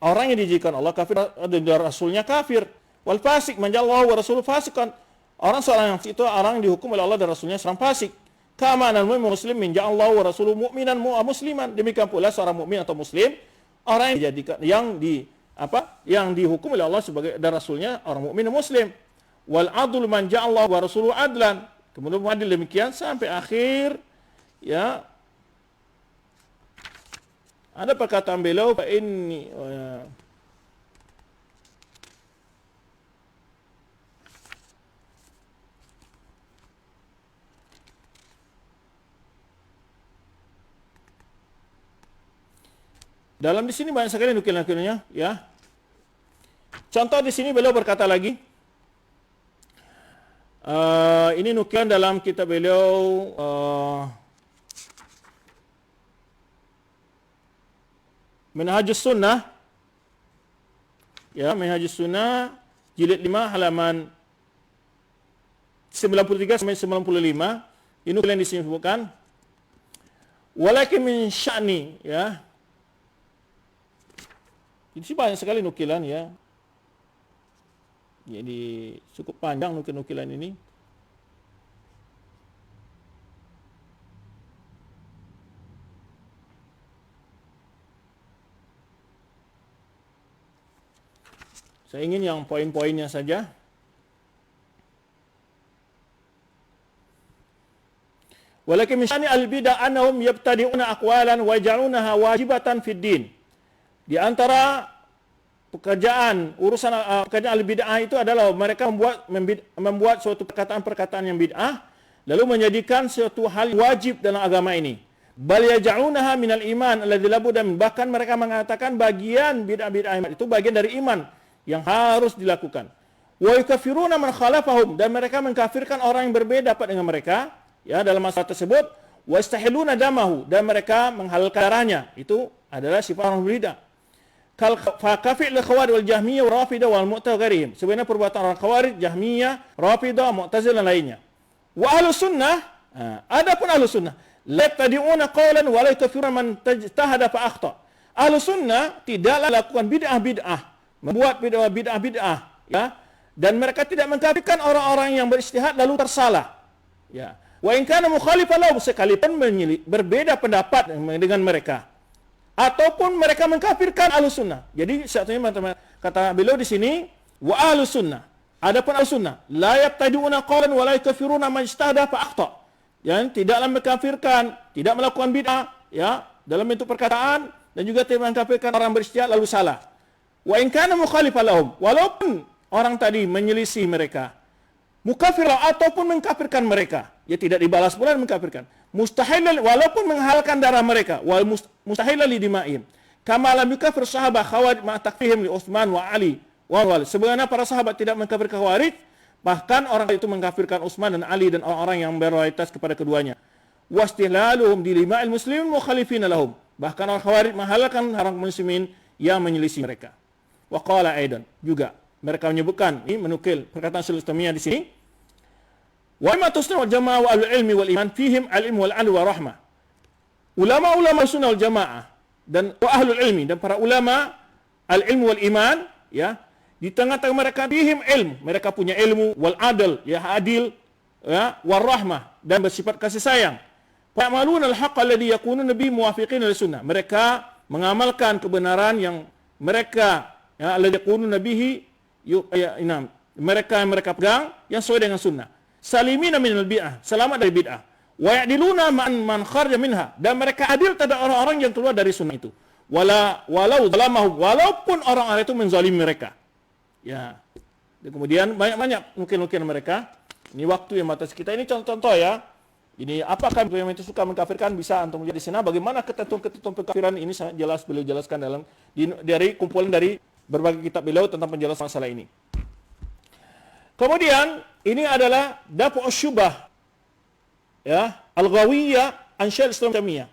orang yang dijadikan Allah kafir dan Rasulnya kafir. Wal fasik man ja'allahu wa rasuluhu fasikan. Seorang yang itu orang yang dihukum oleh Allah dan Rasulnya seorang fasik. Kama anal mu'min muslim min ja'allahu wa rasuluhu mu'minan musliman. Demikian pula seorang mukmin atau muslim orang yang dijadikan yang dihukum oleh Allah sebagai dan Rasulnya orang mukmin dan muslim. Wal adlu man ja'allahu wa rasuluhu adlan. Kemudian adil demikian sampai akhir, ya. Ada perkataan beliau fa inni dalam di sini banyak sekali nukil-nukilnya, ya. Contoh di sini beliau berkata lagi, ini nukilan dalam kitab beliau Minhajus Sunnah, ya, Minhajus Sunnah jilid 5 halaman 93 sampai 95. Ini nukilan disebutkan walakin min sya'ni, ya. Ini sih banyak sekali nukilan, ya. Jadi cukup panjang nukilan ini. Saya ingin yang poin-poinnya saja. Walakin min sya'ni al-bid'ah annahum yabtadi'una aqwalan wa yaj'alunaha wajibatan fid din. Di antara pekerjaan al-bid'ah itu adalah mereka membuat suatu perkataan-perkataan yang bid'ah lalu menjadikan suatu hal wajib dalam agama ini. Bal yaj'alunaha minal iman alladzi la budda min. Bahkan mereka mengatakan bagian bid'ah itu bagian dari iman yang harus dilakukan. Wa yukaffiruna man khalafahum, dan mereka mengkafirkan orang yang berbeda dengan mereka, ya, dalam masalah tersebut. Wa istahiluna damahu, dan mereka menghalalkan darahnya. Itu adalah sifat orang berbeda. Kal faqafi' al-khawarij wal jahmiyah wal rafidah wal mu'tazilah. Sebenarnya perbuatan orang khawarij, jahmiyah, rafidah, mu'tazilah dan lainnya. Wa ahlus sunnah, adapun ahlus sunnah, la tadi'una qawlan wa la yukaffiruna man tajtahada fa akhta. Ahlus sunnah tidaklah lakukan bid'ah-bid'ah, membuat bid'ah-bid'ah, ya, dan mereka tidak mengkafirkan orang-orang yang beristihad lalu tersalah, ya. Wa in kana mukhalifan lahum, sekalipun berbeda pendapat dengan mereka, ataupun mereka mengkafirkan ahlus sunnah. Jadi satunya kata beliau di sini, wa ahlus sunnah, adapun ahlus sunnah, la yabtadi'una qawlan wa la yukaffiruna man ijtahada fa akhta. Yang tidaklah mengkafirkan, tidak melakukan bid'ah, ya, dalam bentuk perkataan, dan juga tidak mengkafirkan orang beristihad lalu salah. Wa in kana mukhalifan lahum, walaupun orang tadi menyelisih mereka, mukafir ataupun mengkafirkan mereka, ya tidak dibalas pula mengkafirkan. Mustahil, walaupun menghalalkan darah mereka, wal mustahil li dima'im. Kama lam yukafir sahabat Khawarij ma takfirihim li Utsman wa Ali wa wal. Sebenarnya para sahabat tidak mengkafirkan Khawarij, bahkan orang itu mengkafirkan Utsman dan Ali dan orang-orang yang berloyalitas kepada keduanya. Wastihlaluhum di lima'il muslimin mukhalifina lahum. Bahkan orang Khawarij menghalalkan orang muslimin yang menyelisih mereka. Wa qala aidan, juga mereka menyebutkan, ini menukil perkataan Syaikhul Islamiyah di sini. Wa ma tusna wal jamaah wa ahlul ilmi wal iman fihim al-ilm wal adl wa rahmah. Ulama-ulama sunnah wal jamaah dan ahlul ilmi dan para ulama al-ilm wal iman, ya, di tengah-tengah mereka fihim ilm, mereka punya ilmu, wal adl, ya, adil, ya, war rahmah, dan bersifat kasih sayang. Fa'maluna al-haqq alladhi yakunu nabi muwafiqin lis-sunnah. Mereka mengamalkan kebenaran yang mereka, ya, alladhi yakunu nabihi, ya, mereka yang mereka pegang yang sesuai dengan sunnah. Salimina minal bid'ah, selamat dari bid'ah. Wa ya'diluna man kharaja minha, dan mereka adil terhadap orang-orang yang keluar dari sunnah itu. Walau zalamahum, walaupun orang-orang itu menzalimi mereka. Ya. Dan kemudian banyak-banyak mungkin mereka. Ini waktu yang batas kita. Ini contoh-contoh, ya. Ini apakah yang itu suka mengkafirkan, bisa antum lihat di sana bagaimana ketentuan-ketentuan pengkafiran ini sangat jelas beliau jelaskan dari kumpulan dari berbagai kitab beliau tentang penjelasan masalah ini. Kemudian ini adalah dafu syubah, ya, al-ghawiyah an Syaikhul Islam Taimiyah.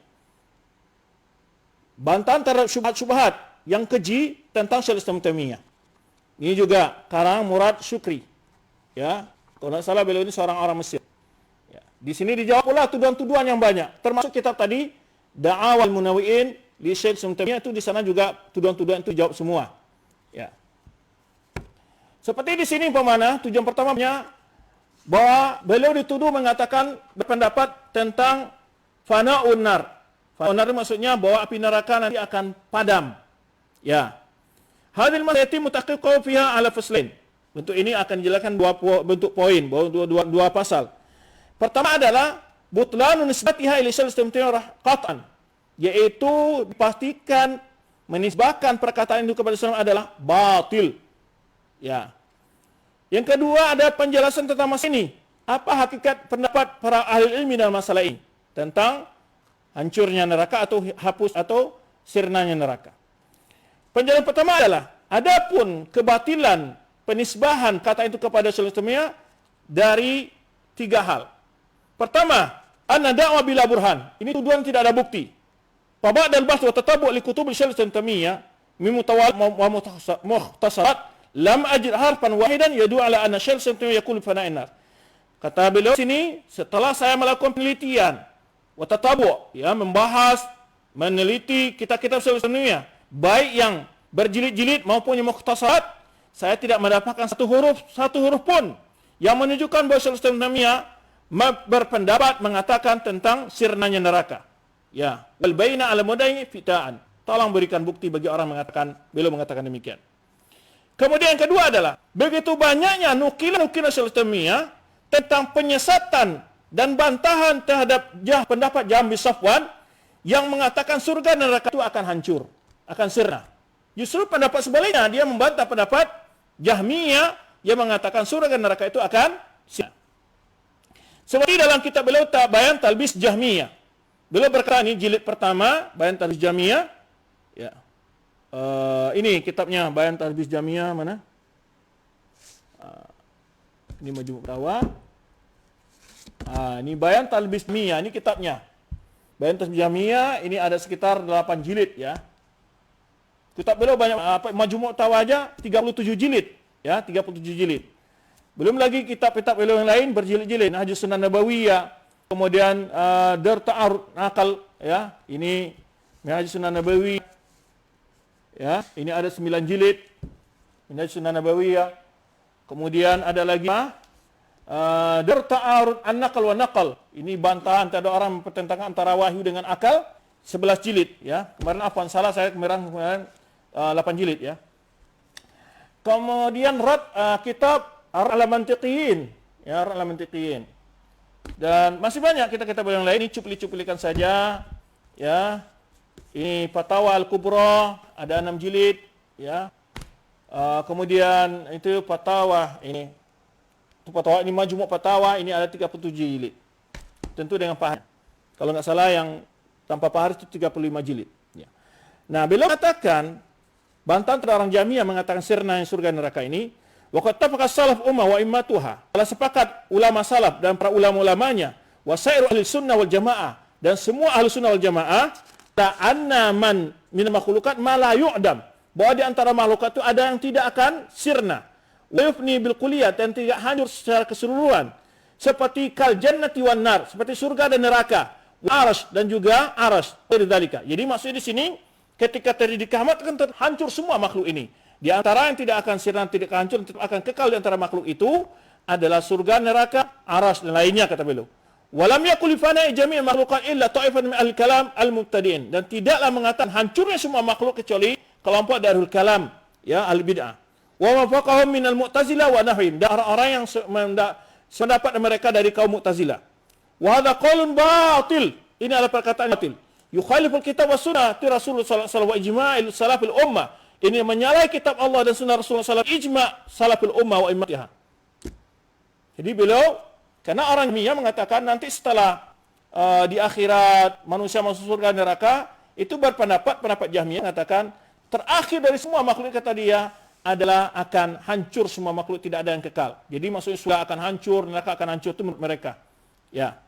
Bantahan terhadap syubhat-syubhat yang keji tentang Syaikhul Islam Taimiyah. Ini juga karang Murad Syukri, ya. Kalau tidak salah beliau ini seorang orang Mesir. Ya. Di sini dijawab pula tuduhan-tuduhan yang banyak, termasuk kitab tadi Da'awal Munawi'in di Syaikhul Islam Taimiyah, itu di sana juga tuduhan-tuduhan itu dijawab semua. Ya. Seperti di sini pemana tujuan pertamanya bahwa beliau dituduh mengatakan berpendapat tentang fana'un nar. Fana'un nar maksudnya bahwa api neraka nanti akan padam. Ya. Hadil masayati mutaqiqau fiha ala faslain. Bentuk ini akan dijelaskan dua bentuk poin, dua pasal. Pertama adalah butlanu nisbatiha ila Syaikhul Islam qat'an, yaitu dipastikan menisbahkan perkataan itu kepada Islam adalah batil. Ya. Yang kedua ada penjelasan tentang masalah ini. Apa hakikat pendapat para ahli ilmi dalam masalah ini tentang hancurnya neraka atau hapus atau sirnanya neraka. Penjelasan pertama adalah adapun kebatilan penisbahan kata itu kepada Syaikhul dari tiga hal. Pertama, anna da'wa bila burhan. Ini tuduhan tidak ada bukti. Fa ba'dal bahth wa tatabu' li kutub Syaikhul Islam Taimiyah, min mutawal wa mukhtasarat lam ajid harfan wahidan yadu ala anna syai'an yaqulu fana'in nar. Kata beliau sini, setelah saya melakukan penelitian wa tatabu', ya, membahas, meneliti kitab-kitab sebelumnya, baik yang berjilid-jilid maupun yang mukhtasarat, saya tidak mendapatkan satu huruf pun yang menunjukkan bahwa Syaikhul Islam Taimiyah berpendapat mengatakan tentang sirnanya neraka. Ya, wal baina ala mudai fitaan. Tolong berikan bukti bagi orang mengatakan beliau mengatakan demikian. Kemudian yang kedua adalah begitu banyaknya nukilan-nukilan Syaikhul Islam Taimiyah tentang penyesatan dan bantahan terhadap pendapat Jahm bin Safwan yang mengatakan surga dan neraka itu akan hancur, akan sirna. Justru pendapat sebaliknya, dia membantah pendapat Jahmiyah yang mengatakan surga dan neraka itu akan sirna. Seperti dalam kitab beliau Bayan Talbis Jahmiyah. Beliau berkata, ini jilid pertama, Bayan Talbis Jahmiyah. Ya. Ini kitabnya Bayan Talbis Jahmiyah mana? Ini Majmu' Fatawa. Ini Bayan Talbis Jahmiyah, ini kitabnya. Bayan Talbis Jahmiyah ini ada sekitar 8 jilid, ya. Kitab beliau banyak, Majmu' Fatawa aja 37 jilid, ya, 37 jilid. Belum lagi kitab-kitab beliau yang lain berjilid-jilid, Nahjus Sunan Nabawiyah, kemudian Dar Ta'arud Nakal, ya. Ini Nahjus Sunan Nabawiyah. Ya, ini ada 9 jilid. Nahjus Sunan Nabawiyah. Kemudian ada lagi Dar Ta'arud An-Naqal wa Naqal. Ini bantahan terhadap orang mempertentangkan antara wahyu dengan akal, 11 jilid, ya. Kemarin salah saya kemarin 8 jilid, ya. Kemudian kitab Ar-Mantiqiyin, ya, Ar-Mantiqiyin. Dan masih banyak kitab-kitab yang lain, ini cuplik-cuplikan saja, ya. Ini Fatawa Al-Kubra ada 6 jilid, ya. Kemudian itu Fatawa ini. Fatawa ini Majmu' Fatawa ini ada 37 jilid. Tentu dengan pahar. Kalau nggak salah yang tanpa pahar itu 35 jilid. Ya. Nah, beliau katakan bantahan terhadap orang Jahmiyah mengatakan sirna yang surga neraka ini. Wa qad tafaqa salaf ummah wa immatuha. Telah sepakat ulama salaf dan para ulama-ulamanya wa sairu ahli sunnah wal jamaah dan semua ahli sunnah wal jamaah ta'anna man min makhluqat ma la yu'dam. Bahwa di antara makhlukat itu ada yang tidak akan sirna. Wa yufni bil kulliyah, dan tidak hancur secara keseluruhan. Seperti kal jannati wan nar, seperti surga dan neraka. Wa arash, dan juga arash. Jadi maksudnya di sini ketika terjadi kiamat kan hancur semua makhluk ini. Di antara yang tidak akan sirna, tidak akan hancur, tetap akan kekal di antara makhluk itu adalah surga, neraka, arash dan lainnya, kata beliau. Walam yakul fana'i jami' makhluqat illa ta'ifan min al-kalam al-mubtadi'in, dan tidaklah mengatakan hancurnya semua makhluk kecuali kelompok Darul Kalam, ya, al-bid'ah. Wa wafaqahum minal Mu'tazilah wa nahwihim, dan orang-orang yang mendapat mereka dari kaum Mu'tazilah. Wa hadza qaulun batil, ini adalah perkataan batil. Yukhaliful kitab was sunnah ti Rasulullah sallallahu alaihi wasallam wa ijma'il salafil ummah. Ini menyalahi kitab Allah dan sunnah Rasulullah sallallahu alaihi wasallam, ijma' salafil ummah wa immatiha. Jadi beliau, karena orang Jahmiyah mengatakan nanti setelah di akhirat manusia masuk surga neraka, itu pendapat Jahmiyah mengatakan terakhir dari semua makhluk, kata dia, adalah akan hancur semua makhluk, tidak ada yang kekal. Jadi maksudnya surga akan hancur, neraka akan hancur, itu menurut mereka. Ya.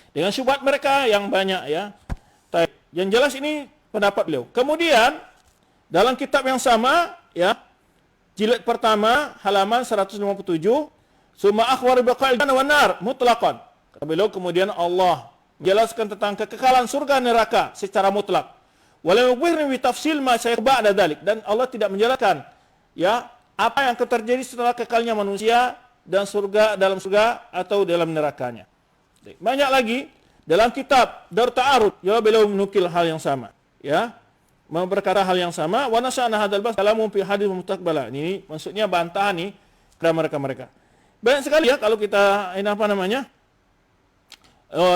Dengan syubhat mereka yang banyak, ya. Yang jelas ini pendapat beliau. Kemudian dalam kitab yang sama, ya, jilid pertama halaman 157, summa akhbar baqa'il jannah wan nar mutlaqan. Kata beliau, kemudian Allah menjelaskan tentang kekekalan surga neraka secara mutlak. Walau yukhbirni bi tafsil ma sayaba'da dzalik, dan Allah tidak menjelaskan, ya, apa yang akan terjadi setelah kekalnya manusia dan surga, dalam surga atau dalam nerakanya. Banyak lagi dalam kitab Dar Ta'arud, ya, beliau menukil hal yang sama, ya, berkata hal yang sama. Wa nasana hadzal bas kalamun fi hadis mustaqbala. Ini maksudnya bantahan nih kepada mereka-mereka. Banyak sekali, ya, kalau kita ini apa namanya?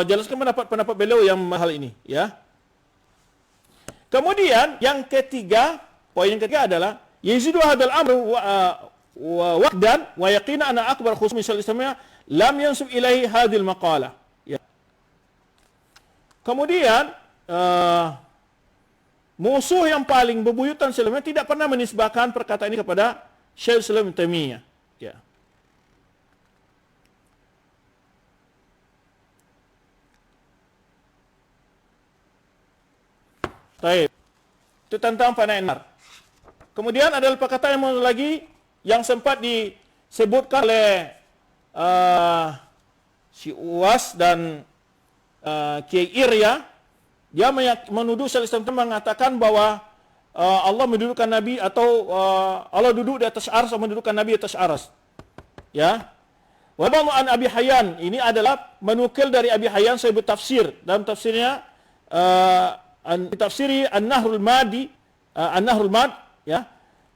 Jelaskan pendapat beliau yang hal ini, ya. Kemudian yang ketiga, poin yang ketiga adalah yazidu hadzal amru wa waqdan wa yaqina anna akbar khusmi al-islamiyah lam yansub ilaihi hadhil maqalah. Ya. Kemudian musuh yang paling bebuyutan Islamiyah tidak pernah menisbahkan perkataan ini kepada Syekh Islam Taimiyah. Ya. Baik. Itu tentang fana'i nar. Kemudian ada perkataan yang lagi yang sempat disebutkan oleh si Uwas dan Kiai Irya. Dia menuduh Syaikhul Islam mengatakan bahwa Allah mendudukkan Nabi atau Allah duduk di atas arsy atau mendudukkan Nabi di atas arsy. Ya. Wa ba'du an Abi Hayyan, ini adalah menukil dari Abi Hayyan sahib tafsir. Dalam tafsirnya tafsiri An-Nahrul Madi, An-Nahrul Mad, ya.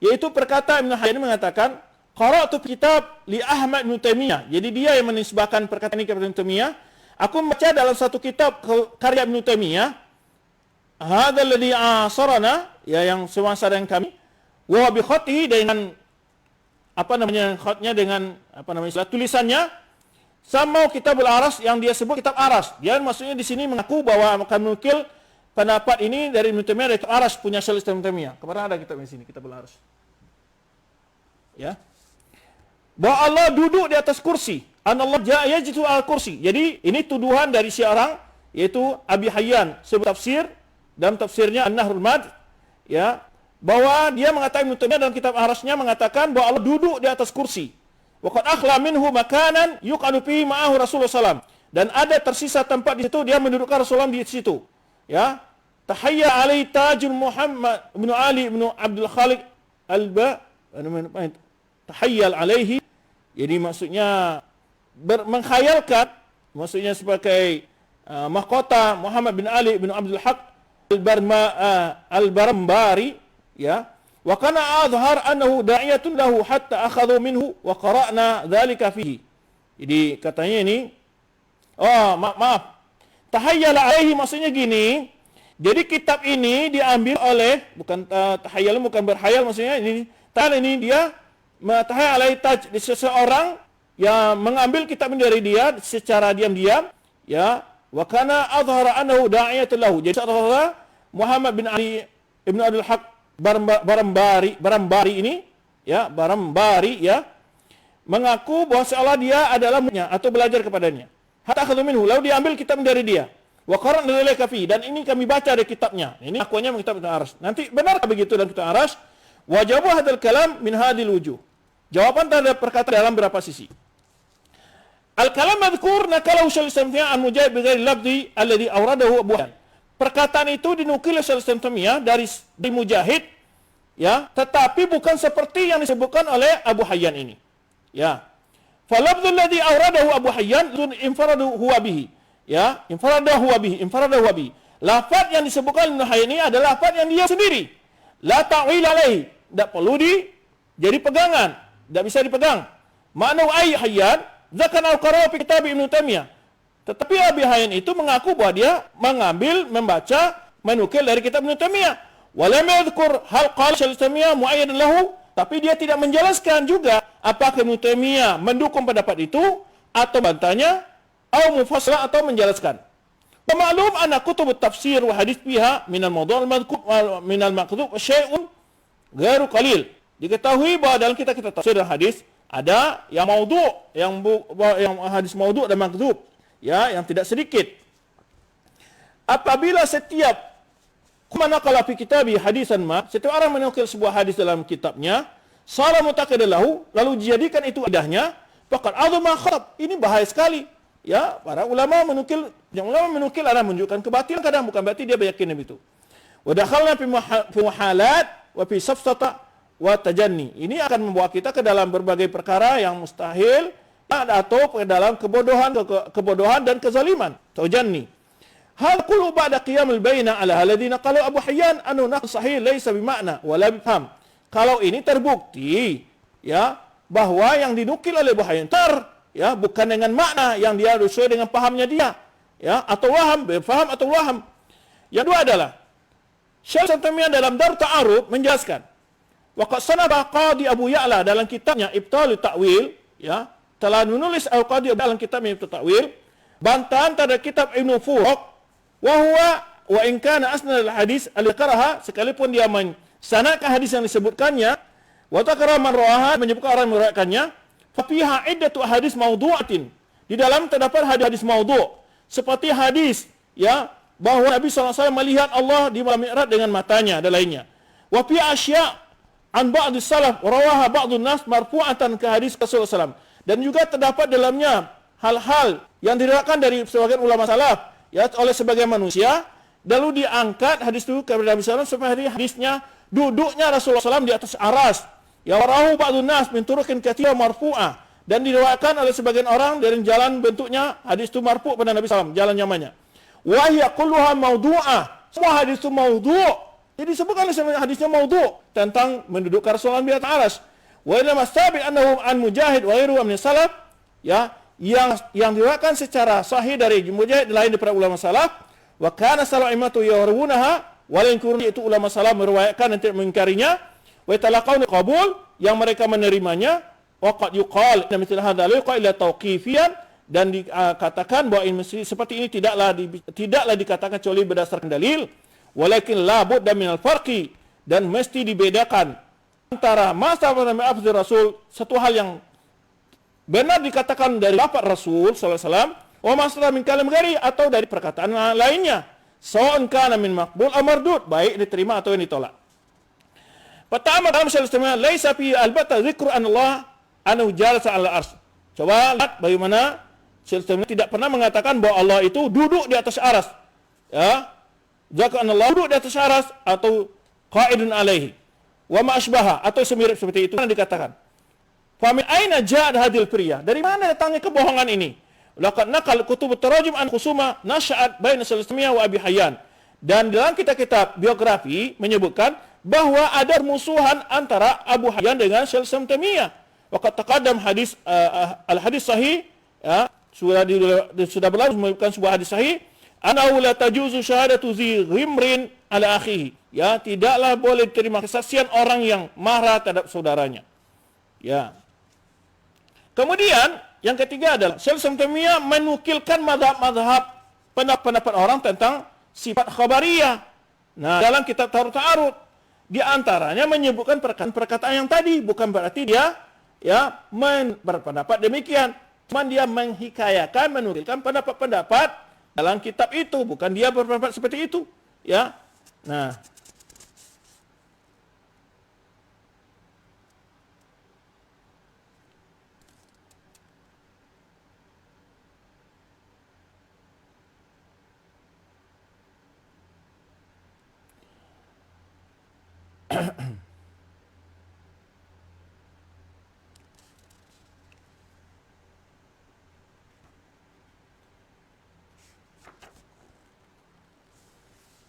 Yaitu perkataan Ibnu Hayyan mengatakan, qara'tu kitab li Ahmad bin Taimiyah. Jadi dia yang menisbahkan perkataan ini kepada Ibnu Taimiyah. Aku membaca dalam satu kitab karya Ibnu Taimiyah, hadzal ladzi asarana, ya, yang semasa dengan kami, wa bi khatihi, dengan khatnya, dengan tulisannya, sama Kitabul Aras, yang dia sebut kitab Aras. Dia maksudnya di sini mengaku bahwa akan menukil pendapat ini dari Ibnu Taimiyah, dari kitab Aras punya Syaikhul Islam Taimiyah. Kemarin ada kitab di sini, Kitabul Aras. Ya. Bahwa Allah duduk di atas kursi. Anallah yajitu al-kursi. Jadi ini tuduhan dari si orang, yaitu Abi Hayyan sebut tafsir, dalam tafsirnya An-Nahrul Mad, ya, bahwa dia mengatakan Ibnu Taimiyah dalam kitab Arasnya mengatakan bahwa Allah duduk di atas kursi. Wa qad akhla minhu makanan yuqadu fihi ma'ahu Rasulullah sallam. Dan ada tersisa tempat di situ, dia mendudukkan Rasulullah di situ. Ya. Tahayya alaihi tajul Muhammad bin Ali bin Abdul Khaliq tahayyal alaihi. Jadi maksudnya mengkhayalkan, maksudnya sebagai mahkota Muhammad bin Ali bin Abdul Haq al-Barambari, ya. Wa kana azhar annahu da'iyatun lahu hatta akhadhu minhu wa qara'na dzalika fihi. Jadi katanya ini, maaf. Tahayyal alaihi maksudnya gini. Jadi kitab ini diambil oleh, bukan tahayyal, bukan berhayal, maksudnya ini dia tahayyal alaihi taj, seseorang yang mengambil kitab ini dari dia secara diam-diam, ya. Wa kana azhara annahu da'iyatun lahu. Jadi seolah Muhammad bin Ali ibn Abdul Haq Barambari ini, ya, Barambari, ya, mengaku bahwa seolah dia adalah muridnya atau belajar kepadanya. Hatta akhadhu minhu, lalu diambil kitab dari dia. Wa qara'na dzalika fi, dan ini kami baca dari kitabnya. Ini akuannya kitab Aras. Nanti benarkah begitu dalam kitab Aras? Wa jawabu hadzal kalam min hadhil wujuh. Jawaban terhadap perkataan dalam berapa sisi. Al-kalam madhkur nakalahu Syaikhul Islam an Mujahid bighairi lafzi alladhi awradahu Abu Hayyan. Perkataan itu dinukil oleh Syaikhul Islam dari Mujahid, ya, tetapi bukan seperti yang disebutkan oleh Abu Hayyan ini. Ya. Fa lafdzu alladhi awradahu Abu Hayyan infaradahu huwa bihi. Ya, infaradahu huwa bihi. Lafaz yang disebutkan oleh Hayyan ini adalah lafaz yang dia sendiri. La ta'wil alaihi. Tidak perlu jadi pegangan. Tidak bisa dipegang. Ma'na ai Hayyan zakana al-qara fi kitab Ibnu Taimiyah. Tetapi Abi Hayyan itu mengaku bahwa dia mengambil, membaca, menukil dari kitab Ibnu Taimiyah. Wa lam yadhkur hal qala Syaikhul Islam mu'ayyadan lahu, tapi dia tidak menjelaskan juga apakah Ibnu Taimiyah mendukung pendapat itu atau bantahnya, atau mufassala atau menjelaskan. Pemaklum anna kutub tafsir wa hadis fiha min al-mawdu' al-madhkur min al-maqdhub syai'un ghairu qalil. Diketahui bahwa dalam kitab-kitab tafsir dan hadis ada yang maudhu', yang hadis maudhu' dan makdzub, ya, yang tidak sedikit. Apabila setiap manaqala fi kitabi hadisan setiap orang menukil sebuah hadis dalam kitabnya, sara mutaqidan lahu, lalu dijadikan itu idahnya, faqad azama khatab. Ini bahaya sekali. Ya, para ulama menukil, ada menunjukkan kebatilan, kadang bukan berarti dia yakin begitu. Wa dakhalna fi muhalat wa fi safsata wa tajanni. Ini akan membawa kita ke dalam berbagai perkara yang mustahil, atau ke dalam kebodohan dan kezaliman. Tajanni. Hal qulu ba'da qiyamil baina ala alladziina qalu Abu Hayyan annahu naql sahih laysa bimakna wa la bifham. Kalau ini terbukti, ya, bahwa yang dinukil oleh Abu Hayyan ya, bukan dengan makna yang dia sesuai dengan pahamnya dia, ya, atau waham, berfaham atau waham. Yang dua adalah Syaikhul Islam dalam Dar Ta'aruf menjelaskan, waqad sanaba Qadi Abu Ya'la dalam kitabnya Ibtalut Ta'wil, ya, telah menulis Al-Qadi dalam kitabnya Ibtalut Ta'wil bantahan terhadap kitab Ibnu Furuq, wa huwa wa in kana asnad al-hadis al-qaraha, sekalipun dia mensanadkan hadis yang disebutkannya, wa takara man rawaha, menyebutkan orang yang meriwayatkannya, fafiha iddatu hadis maudhu'atin, di dalam terdapat hadis-hadis maudhu', seperti hadis, ya, bahwa Nabi SAW melihat Allah di malam Mi'raj dengan matanya dan lainnya. Wa fi asya' an ba'd salaf rawaha ba'd nas marfu'atan ke hadis Rasulullah SAW. Dan juga terdapat dalamnya hal-hal yang diriwayatkan dari sebagian ulama salaf ya oleh sebagian manusia, lalu diangkat hadis itu kepada Nabi SAW sampai hadisnya duduknya Rasulullah SAW di atas aras. Ya warahu ba'd nas min turuqin katsira marfu'ah, dan diriwayatkan oleh sebagian orang dari jalan bentuknya hadis itu marfu' pada Nabi SAW, jalan nyamannya. Wa hiya kulluha mawdu'ah. Semua hadis itu maudhu'. Jadi disebutkan hadisnya maudhu' tentang mendudukkan Rasulullah di atas aras. Wa inna mastabi annahu an Mujahid wa ghairuhu min salaf, ya, yang diriwayatkan secara sahih dari Mujahid lain daripada ulama salaf. Wa kana salafimatu yarwunaha wa la yankurun, itu ulama salaf meriwayatkan dan tidak mengingkarinya. Wa talaqawna qabul, yang mereka menerimanya. Wa qad yuqal inna mithla hadza la yuqal illa tawqifiyan, dan dikatakan bahwa seperti ini tidaklah dikatakan kecuali berdasarkan dalil. Walakin la budda minal farqi, dan mesti dibedakan antara masa afdal Rasul, satu hal yang benar dikatakan dari lafaz Rasul SAW, wa masa min kalam ghairi, atau dari perkataan lainnya, sawa'un kana min maqbul aw mardud, baik diterima atau yang ditolak. Pertama, dalam syarah istimewa laisa fi albatta dzikru an Allah anu jalasa ala ars. Coba lihat bagaimana syarah tidak pernah mengatakan bahwa Allah itu duduk di atas aras, ya, dzakru an Allah duduk di atas aras atau qa'idun alaihi wa ma asbaha, atau semirip seperti itu yang dikatakan. Fa min aina ja'at hadhil firya, dari mana datangnya kebohongan ini? Laqad naqal kutub tarajum an khusuma nasha'at baina Sulaiman wa Abi Hayyan, dan dalam kitab-kitab biografi menyebutkan bahwa ada musuhan antara Abu Hayyan dengan Sulaiman Tamiyah. Waqad taqaddam hadis al-hadis sahih, ya, sudah berlalu menyebutkan sebuah hadis sahih, anahu la tajuzu syahadatu zi ghimrin ala akhihi, ya, tidaklah boleh diterima kesaksian orang yang marah terhadap saudaranya, ya. Kemudian yang ketiga adalah Sulaiman Tamiyah menukilkan mazhab pendapat orang tentang sifat khabariyah. Nah, dalam kitab Ta'arud di antaranya menyebutkan perkataan yang tadi, bukan berarti dia, ya, berpendapat demikian, cuma dia menghikayakan, menukilkan pendapat-pendapat dalam kitab itu, bukan dia berpendapat seperti itu, ya. Nah,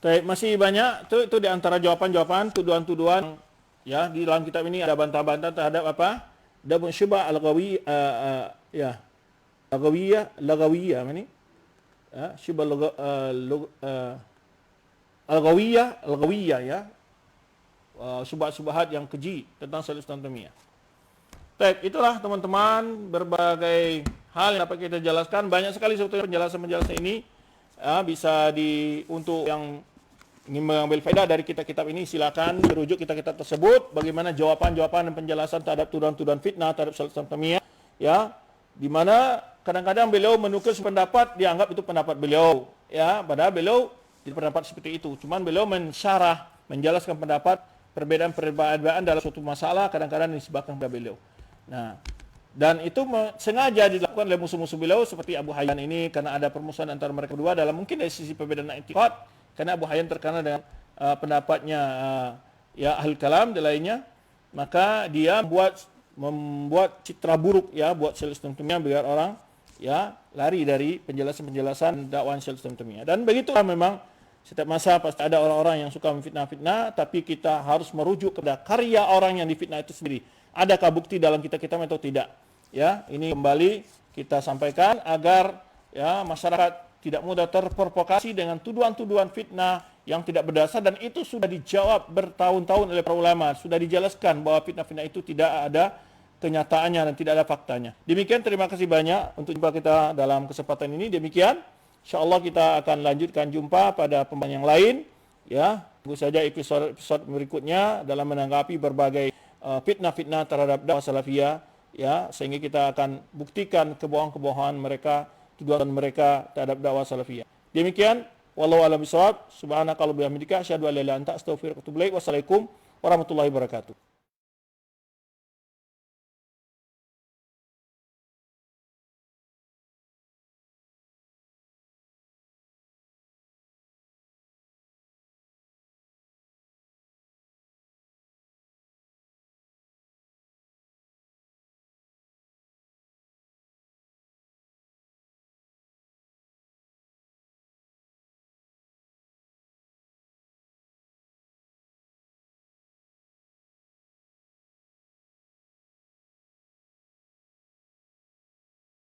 masih banyak itu di antara jawaban-jawaban, tuduhan-tuduhan, ya, di dalam kitab ini ada bantah-bantah terhadap apa? Dabun syubah al-ghawi, ya, lagawiyah ini, ya, syubah al-ghawiyah, ya, subhat-subhat yang keji tentang Sulaiman Tamiyah. Baik, itulah teman-teman berbagai hal yang dapat kita jelaskan. Banyak sekali sebetulnya penjelasan-penjelasan ini, ya, bisa untuk yang ingin mengambil faedah dari kitab-kitab ini, silakan merujuk kitab-kitab tersebut, bagaimana jawaban-jawaban dan penjelasan terhadap tuduhan-tuduhan fitnah terhadap Sulaiman Tamiyah, ya, di mana kadang-kadang beliau menukil pendapat dianggap itu pendapat beliau, ya, padahal beliau tidak pendapat seperti itu, cuman beliau mensyarah, menjelaskan pendapat perbedaan-perbedaan dalam suatu masalah, kadang-kadang disebabkan kepada beliau. Nah, dan itu sengaja dilakukan oleh musuh-musuh beliau seperti Abu Hayyan ini, karena ada permusuhan antara mereka berdua dalam mungkin dari sisi perbedaan i'tiqad, karena Abu Hayyan terkenal dengan pendapatnya ya ahli kalam dan lainnya, maka dia membuat citra buruk, ya, buat Sulaiman Tamiyah biar orang, ya, lari dari penjelasan-penjelasan dakwah Sulaiman Tamiyah. Dan begitulah memang setiap masa pasti ada orang-orang yang suka memfitnah-fitnah, tapi kita harus merujuk kepada karya orang yang difitnah itu sendiri. Adakah bukti dalam kitab-kitab atau tidak? Ya, ini kembali kita sampaikan agar, ya, masyarakat tidak mudah terprovokasi dengan tuduhan-tuduhan fitnah yang tidak berdasar, dan itu sudah dijawab bertahun-tahun oleh para ulama, sudah dijelaskan bahwa fitnah-fitnah itu tidak ada kenyataannya dan tidak ada faktanya. Demikian, terima kasih banyak untuk jumpa kita dalam kesempatan ini. Demikian, insyaallah kita akan lanjutkan jumpa pada pembahasan yang lain, ya. Tunggu saja episode berikutnya dalam menanggapi berbagai fitnah-fitnah terhadap dakwah salafiyah, ya, sehingga kita akan buktikan kebohongan-kebohongan mereka, tuduhan mereka terhadap dakwah salafiyah. Demikian, Wallahu a'lam bishawab. Subhanakallahumma wa bihamdika asyhadu an la ilaha illa anta astaghfiruka wa atubu ilaik. Wassalamualaikum warahmatullahi wabarakatuh.